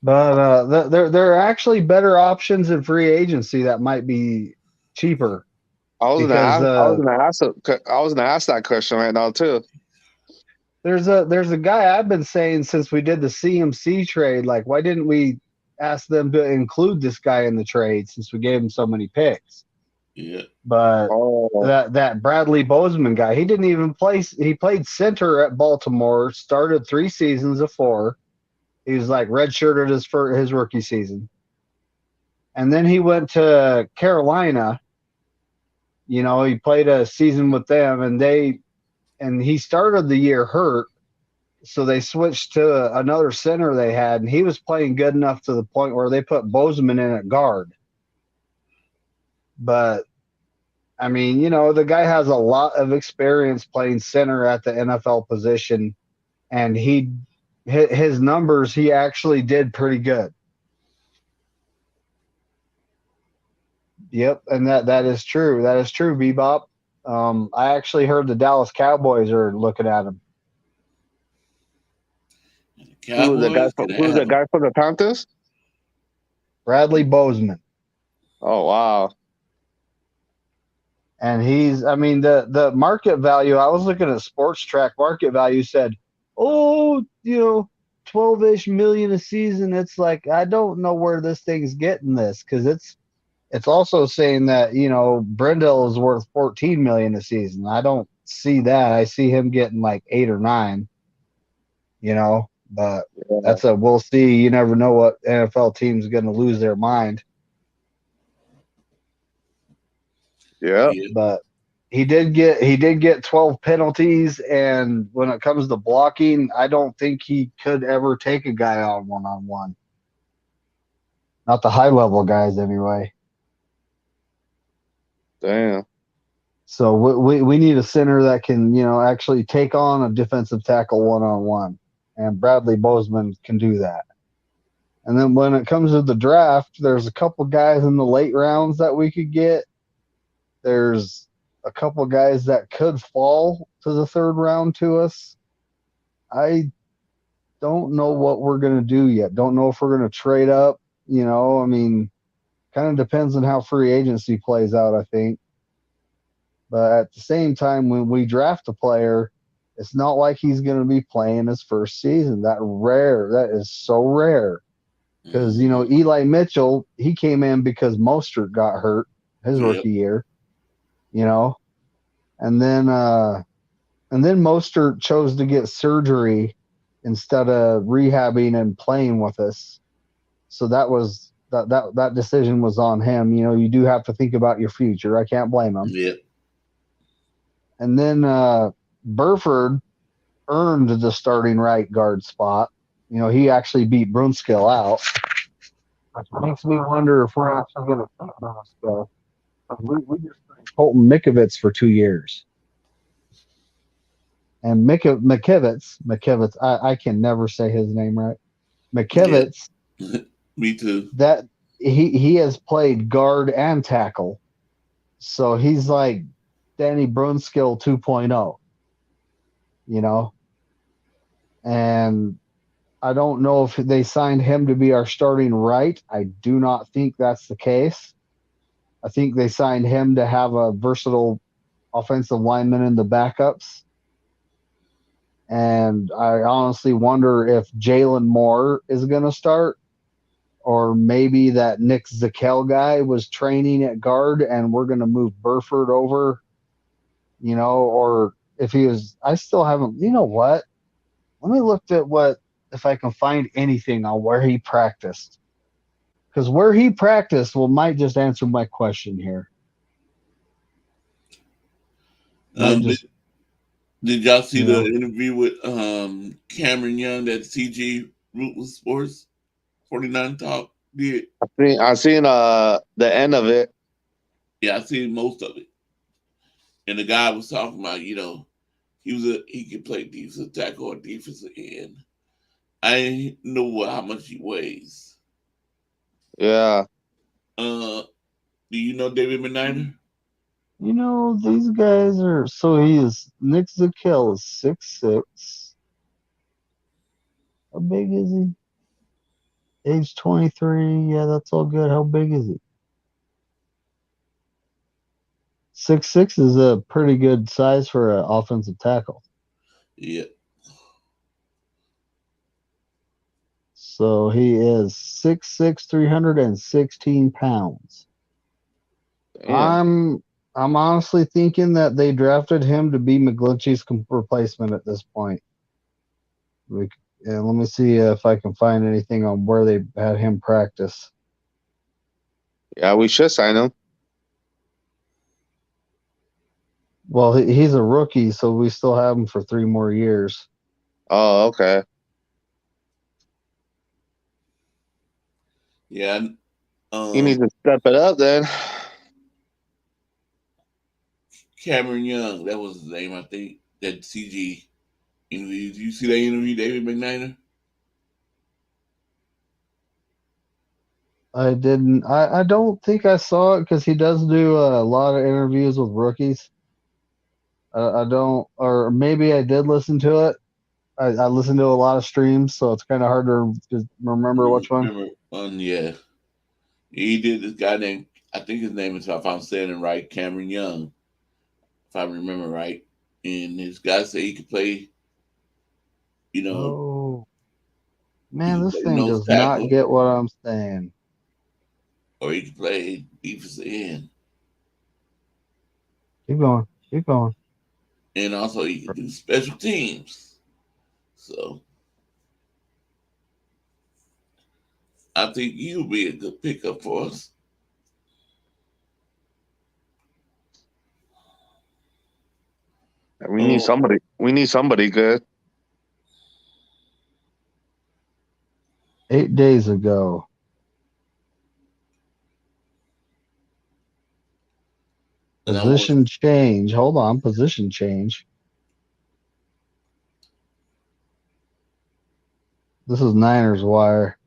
C: But there are actually better options in free agency that might be cheaper because
D: I was gonna ask that question right now too.
C: there's a guy I've been saying since we did the CMC trade, like why didn't we ask them to include this guy in the trade since we gave him so many picks?
A: Yeah,
C: But
D: Oh,
C: that Bradley Bozeman guy, he didn't even play. He played center at Baltimore, started 3 seasons of 4. He was like redshirted his rookie season, and then he went to Carolina. He played a season with them, and he started the year hurt, so they switched to another center they had, and he was playing good enough to the point where they put Bozeman in at guard. But I mean, the guy has a lot of experience playing center at the NFL position, and his numbers he actually did pretty good. Yep, and that is true. That is true, Bebop. I actually heard the Dallas Cowboys are looking at him.
A: and the Cowboys can
D: who's the
A: have him.
D: guy from the Panthers?
C: Bradley Bozeman.
D: Oh wow.
C: And I mean, the market value, I was looking at Sports Track market value said, oh, 12-ish million a season. It's like, I don't know where this thing's getting this because it's also saying that, Brendel is worth 14 million a season. I don't see that. I see him getting like 8 or 9, but
D: Yeah.
C: we'll see. You never know what NFL team's going to lose their mind.
D: Yeah.
A: Yeah,
C: But he did get 12 penalties, and when it comes to blocking, I don't think he could ever take a guy on one-on-one. Not the high level guys anyway.
D: Damn.
C: So we need a center that can, actually take on a defensive tackle one-on-one, and Bradley Bozeman can do that. And then when it comes to the draft, there's a couple guys in the late rounds that we could get. There's a couple guys that could fall to the third round to us. I don't know what we're going to do yet. Don't know if we're going to trade up. I mean, kind of depends on how free agency plays out, I think. But at the same time, when we draft a player, it's not like he's going to be playing his first season. That is so rare. Because,
A: mm-hmm.
C: Eli Mitchell, he came in because Mostert got hurt his
A: Yep.
C: rookie year, and then Mostert chose to get surgery instead of rehabbing and playing with us. So that was that decision was on him. You know, you do have to think about your future. I can't blame him.
A: Yeah.
C: And then Burford earned the starting right guard spot. You know, he actually beat Brunskill out. Which makes me wonder if we're actually going to keep Brunskill. We just signed Colton Mikovits for 2 years. And McKivitz, I can never say his name right.
A: Yeah.
C: McKivitz,
A: Me too.
C: that he has played guard and tackle. So he's like Danny Brunskill 2.0, you know? And I don't know if they signed him to be our starting right. I do not think that's the case. I think they signed him to have a versatile offensive lineman in the backups. And I honestly wonder if Jalen Moore is going to start, or maybe that Nick Zakel guy was training at guard and we're going to move Burford over, you know, or if he was, I still haven't, you know what? Let me look at if I can find anything on where he practiced. Because where he practiced might just answer my question here. Might
A: Did,
C: just,
A: did y'all see
C: you
A: the
C: know,
A: interview with Cameron Young that CG Rootless Sports 49 Talk did?
D: I seen the end of it.
A: Yeah, I seen most of it. And the guy was talking about, he could play defensive tackle or defensive end. I didn't know how much he weighs.
D: Yeah.
A: Uh, do you know David McNider?
C: you know, these guys are, so Nick Zakel is 6'6". How big is he? Age 23. Yeah, that's all good. How big is he? 6'6" is a pretty good size for an offensive tackle.
A: Yeah.
C: So he is 6'6", 316 pounds.
D: Damn.
C: I'm honestly thinking that they drafted him to be McGlinchey's replacement at this point. And let me see if I can find anything on where they had him practice.
D: Yeah, we should sign him.
C: Well, he's a rookie, so we still have him for 3 more years.
D: Oh, okay.
A: Yeah.
D: He needs to step it up then.
A: Cameron Young, that was his name, I think. That CG interview. Did you see that interview, David McNider?
C: I didn't. I don't think I saw it because he does do a lot of interviews with rookies. I don't, or maybe I did listen to it. I listen to a lot of streams, so it's kind of hard to just remember which one.
A: Remember? Yeah. He did this guy named, I think his name is, if I'm saying it right, Cameron Young, if I remember right. And this guy said he could play, you know,
C: Oh
A: he
C: man,
A: could
C: this
A: play
C: thing
A: nose
C: does not
A: tackle
C: get what I'm saying.
A: or he could play defensive end.
C: Keep going. Keep going.
A: And also he could do special teams. So I think he'll be a good pickup for us.
D: We need
A: Oh,
D: somebody. We need somebody good.
C: 8 days ago.
A: and I want
C: Position change. Hold on. Position change. This is Niners wire.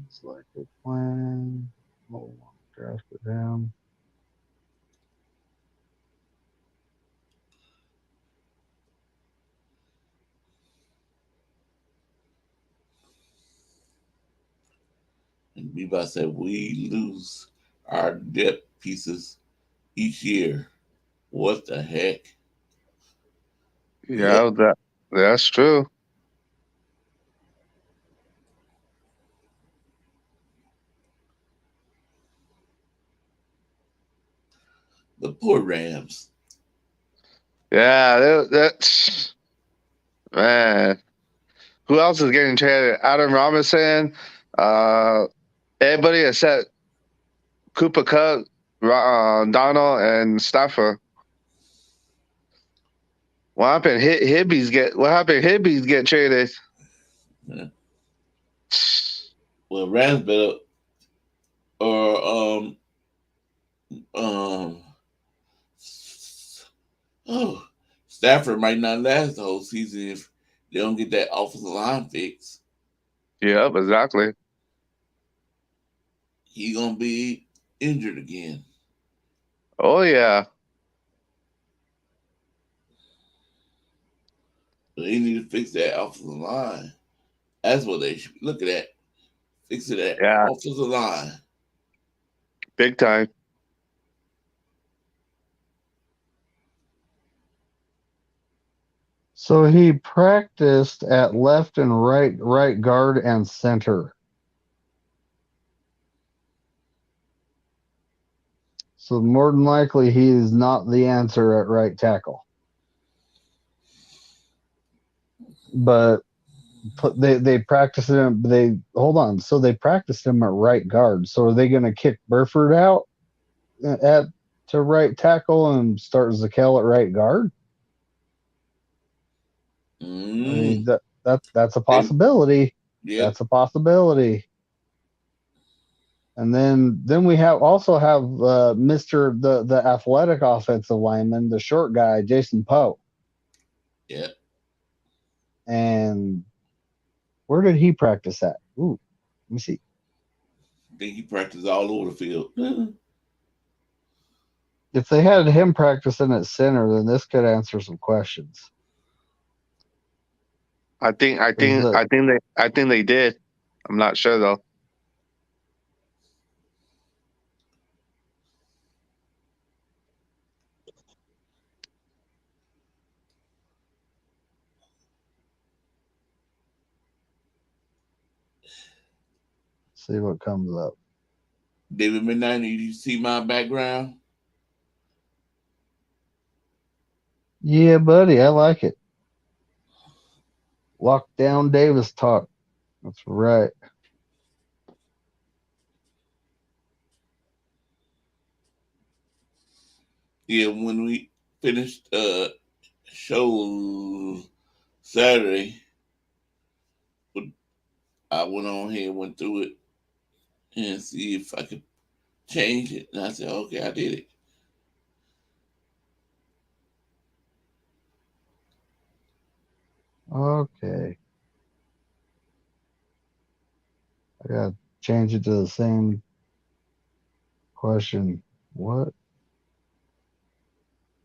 C: Select a plan. Hold on. Draft it down.
A: and Bebop said we lose our depth pieces each year. What the heck? Yep.
D: Yeah, that's true.
A: The poor Rams.
D: Yeah, that man. Who else is getting traded? Adam Robinson, Everybody except Cooper Cup, Donald, and Stafford. What happened? What happened? Hibbees get traded.
A: Yeah. Well, Ransbell or um oh Stafford might not last the whole season if they don't get that offensive line fixed.
D: Yep, exactly.
A: He gonna be injured again.
D: Oh yeah.
A: So they need to fix that offensive line. That's what they should be looking at. Fixing that
D: Yeah,
A: offensive line.
D: big time.
C: So he practiced at left and right guard and center. So more than likely he is not the answer at right tackle. But they practiced him. They hold on. So they practiced him at right guard. So are they going to kick Burford out at to right tackle and start Zakel at right guard? I mean
A: Mm.
C: that's a
A: They,
C: possibility.
A: yep.
C: That's a possibility. And then we have Mister the athletic offensive lineman, the short guy, Jason Poe.
A: Yep.
C: And where did he practice at? Ooh, let me see.
A: I think he practiced all over the field.
C: If they had him practicing at center, then this could answer some questions.
D: I think I
C: Is
D: think
C: that
D: I think they I think they did. I'm not sure though.
C: see what comes up?
A: David Midnight, did you see my background?
C: Yeah, buddy, I like it. Lockdown Davis talk. That's right.
A: Yeah, when we finished show Saturday, I went on here and went through it and see if I could change it. And I said, okay, I did it.
C: Okay. I gotta change it to the same question. What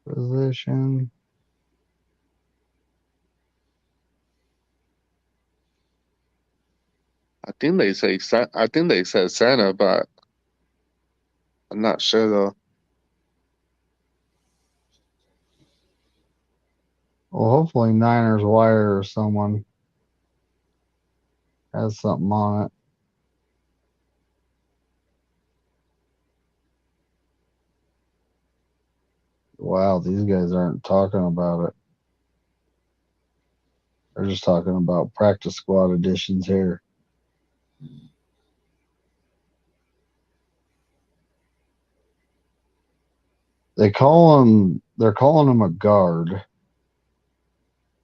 C: position?
D: I think they said center, but I'm not sure though.
C: Well, hopefully Niners Wire or someone has something on it. Wow, these guys aren't talking about it. They're just talking about practice squad additions here. They're calling him a guard.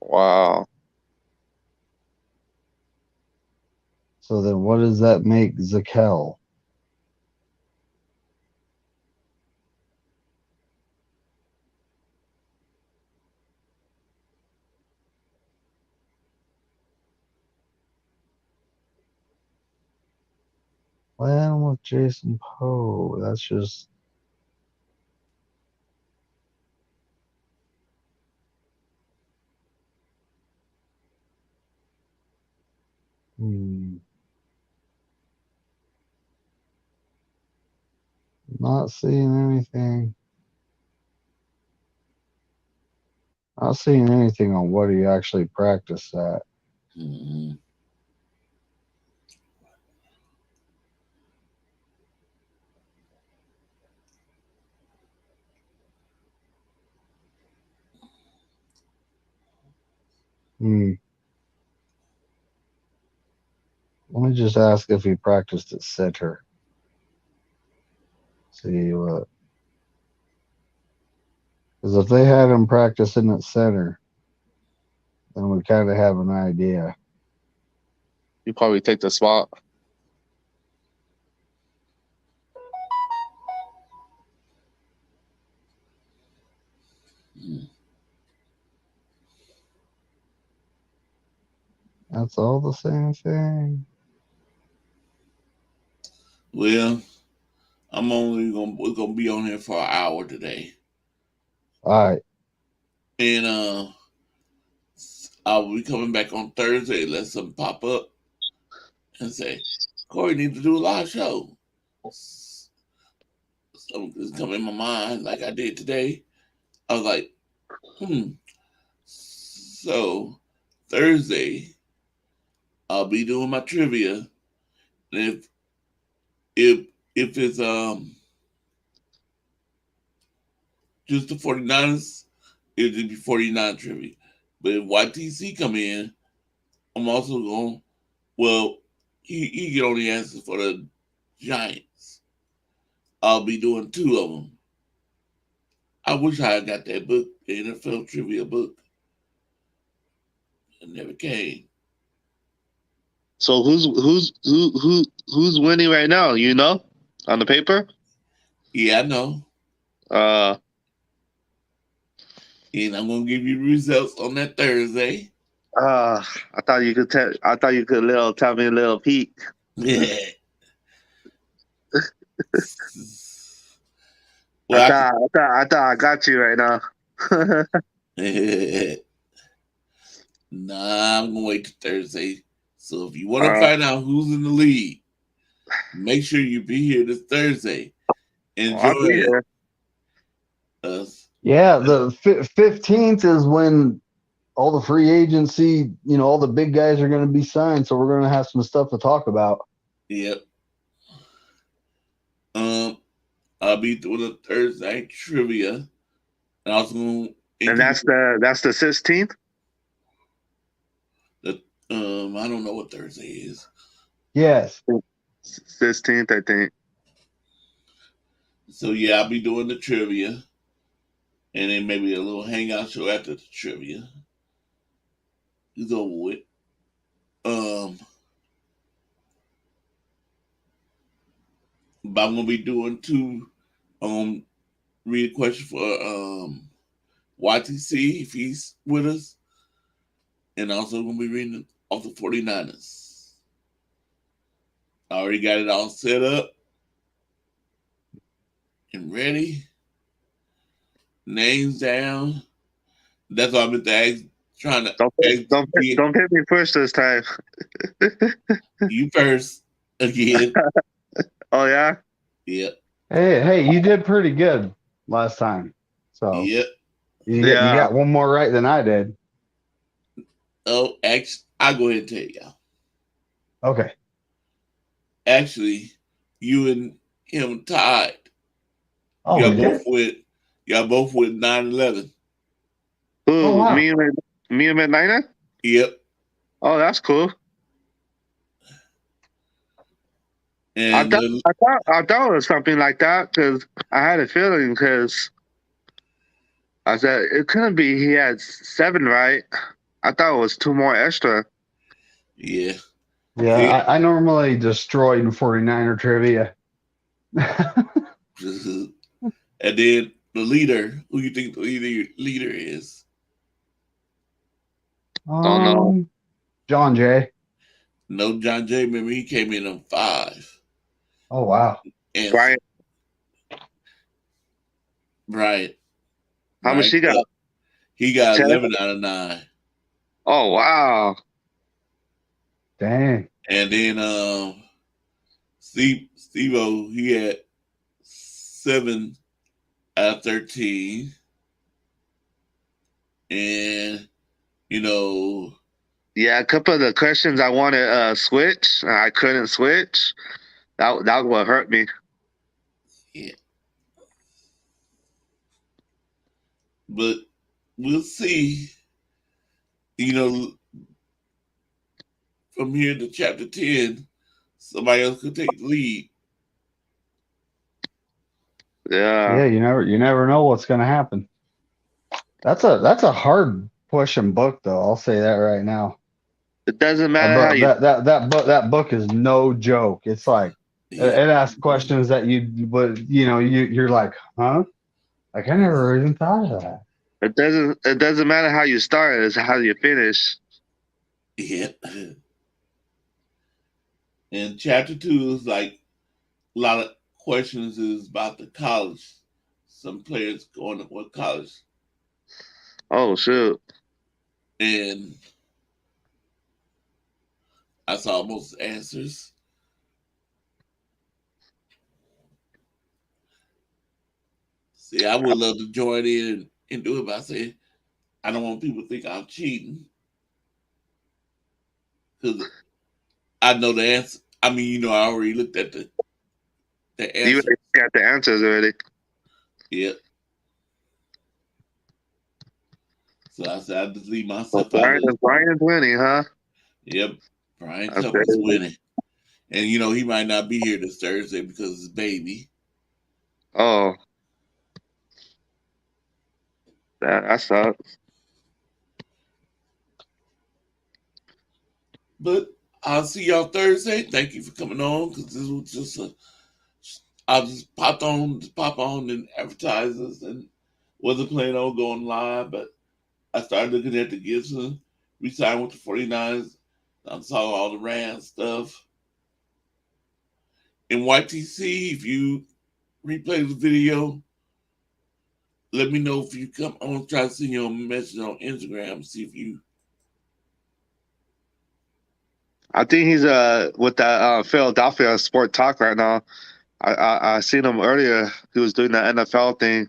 D: Wow.
C: So then what does that make Zakel? Playing with Jason Poe. That's just hmm, not seeing anything. Not seeing anything on what he actually practiced at.
A: Mm-hmm.
C: Hmm. Let me just ask if he practiced at center. See what? Because if they had him practicing at center, then we kind of have an idea.
D: You probably take the spot.
C: That's all the same thing.
A: Well, we're gonna be on here for an hour today.
C: All right.
A: And I'll be coming back on Thursday. Let something pop up and say, Corey needs to do a live show. Something's come in my mind like I did today. I was like, So Thursday, I'll be doing my trivia. And if it's just the 49ers, it'll be 49 trivia. But if YTC come in, I'm also going, well, he get only answers for the Giants. I'll be doing 2 of them. I wish I had got that book, the NFL trivia book. It never came.
D: So who's winning right now? You know, on the paper.
A: Yeah, I know. And I'm gonna give you results on that Thursday.
D: I thought you could tell. I thought you could tell me a little peek.
A: Yeah.
D: I thought I got you right now.
A: Nah, I'm gonna wait till Thursday. So if you want to find out who's in the lead, make sure you be here this Thursday. Enjoy us.
C: Yeah, the 15th is when all the free agency, all the big guys are going to be signed. So we're going to have some stuff to talk about.
A: Yep. I'll be doing a Thursday night trivia. And I was going.
D: And that's the 16th.
A: I don't know what Thursday is.
C: Yes.
D: 16th, I think.
A: So yeah, I'll be doing the trivia. And then maybe a little hangout show after the trivia is over with. But I'm gonna be doing 2. Read a question for YTC if he's with us, and also gonna be reading off the 49ers. I already got it all set up and ready. Names down. That's what I've been trying to.
D: Don't hit me first this time.
A: You first again.
D: Oh yeah.
A: Yep.
C: Hey, you did pretty good last time. So
A: yep.
C: You got one more right than I did.
A: Oh, actually, I'll go ahead and tell y'all.
C: Okay.
A: Actually, you and him tied.
C: Oh,
A: y'all both with 9-11.
D: Ooh, wow. Me and Medina?
A: Yep.
D: Oh, that's cool.
A: And
D: I thought it was something like that because I had a feeling because I said it couldn't be he had 7 right. I thought it was 2 more extra.
A: Yeah.
C: Yeah, I normally destroyed 49er trivia.
A: And then the leader, who you think the leader is?
D: Don't know.
C: John Jay.
A: No, John Jay. Remember, he came in on 5.
C: Oh, wow.
A: And
D: Brian. How much he got?
A: He got 11 out of 9.
D: Oh, wow.
C: Dang.
A: And then Steve-O, he had 7 out of 13. And,
D: yeah, a couple of the questions I wanted to switch, I couldn't switch. That would hurt me.
A: Yeah. But we'll see. From here to chapter 10, somebody else could take the lead.
C: Yeah,
D: Yeah.
C: you never know what's going to happen. That's a hard pushing book though. I'll say that right now.
D: It doesn't
C: That
D: matter how
C: book
D: you.
C: that book is no joke. It's like
A: Yeah.
C: it asks questions that you would you're like, huh? Like I never even thought of that.
D: It doesn't. It doesn't matter how you start. It's how you finish.
A: Yeah. And chapter 2 is like a lot of questions is about the college. Some players going to what college.
D: Oh shoot!
A: And I saw most answers. See, I would love to join in and do it, but I say I don't want people to think I'm cheating because I know the answer. I mean, I already looked at the
D: You
A: answer.
D: already got the answers already.
A: Yep. So I said I just leave
D: So
A: myself out of it.
D: Brian's winning, huh?
A: Yep. Brian
D: That's
A: Cup is
D: crazy.
A: winning. And he might not be here this Thursday because it's baby.
D: Oh, that sucks.
A: But I'll see y'all Thursday. Thank you for coming on because this was just I just pop on and advertises and wasn't planning on going live, but I started looking at the Gibson. We signed with the 49ers. I saw all the Rams stuff. In YTC, if you replay the video, let me know if you come. I'm gonna try to send you a message on Instagram. See if you.
D: I think he's with that Philadelphia Sport Talk right now. I seen him earlier. He was doing the NFL thing.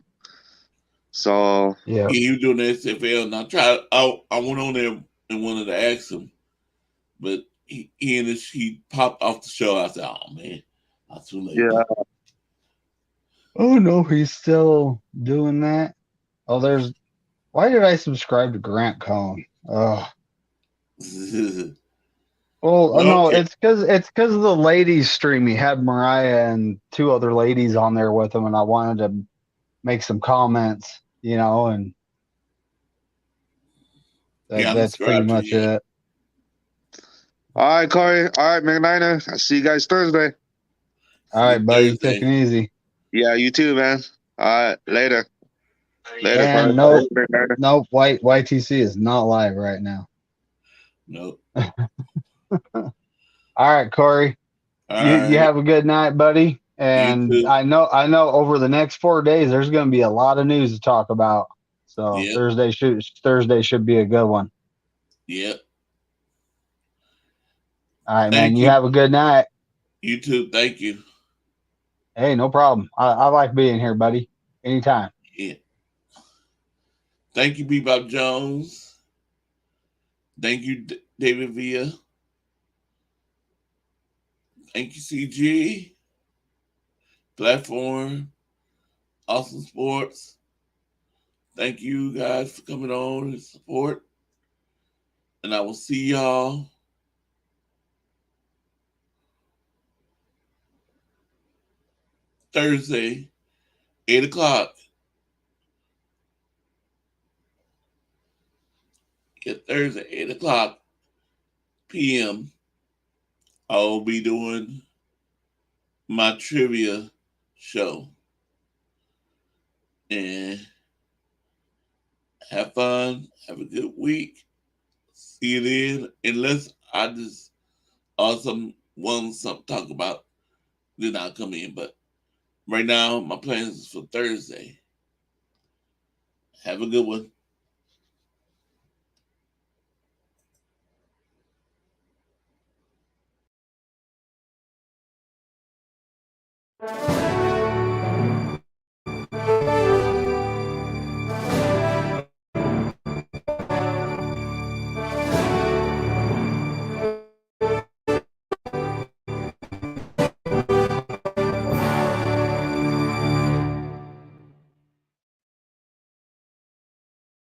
D: So
C: Yeah.
A: Yeah, he was doing the XFL, and I tried. I went on there and wanted to ask him, but he popped off the show. I said, "Oh man, not too late."
D: yeah,
C: Oh no, he's still doing that. Oh, why did I subscribe to Grant Cohn? Oh. Well,
A: Well,
C: no, it's because of the ladies stream. He had Mariah and two other ladies on there with him, and I wanted to make some comments, and
A: yeah, I'm
C: that's pretty
A: subscribed to
C: much
A: you.
C: it.
D: all right, Corey. All right, McNiner. I see you guys Thursday.
C: All
A: See
C: right,
A: you
C: buddy, take it
A: Thursday.
C: easy.
D: Yeah, you too, man. All right, later. Later, Corey.
C: And no,
D: Later, McNiner.
C: no, YTC is not live right now.
A: No,
C: All right, Corey,
A: all
C: you
A: right.
C: have a good night, buddy.
A: You
C: And
A: too.
C: I know over the next 4 days there's going to be a lot of news to talk about. So
A: Yep.
C: Thursday should be a good one.
A: Yep.
C: All right, man.
A: Thank
C: You
A: you.
C: have a good night.
A: You too. Thank you.
C: Hey, no problem. I like being here, buddy. Anytime.
A: Yeah. Thank you, Bebop Jones. Thank you, David Villa. Thank you, CG. Platform. Awesome Sports. Thank you guys for coming on and support. And I will see y'all Thursday, 8 o'clock. Yeah, Thursday, 8 o'clock p.m. I'll be doing my trivia show. And have fun. Have a good week. See you then. Unless I just awesome want something to talk about, then I'll come in. But right now, my plans is for Thursday. Have a good one.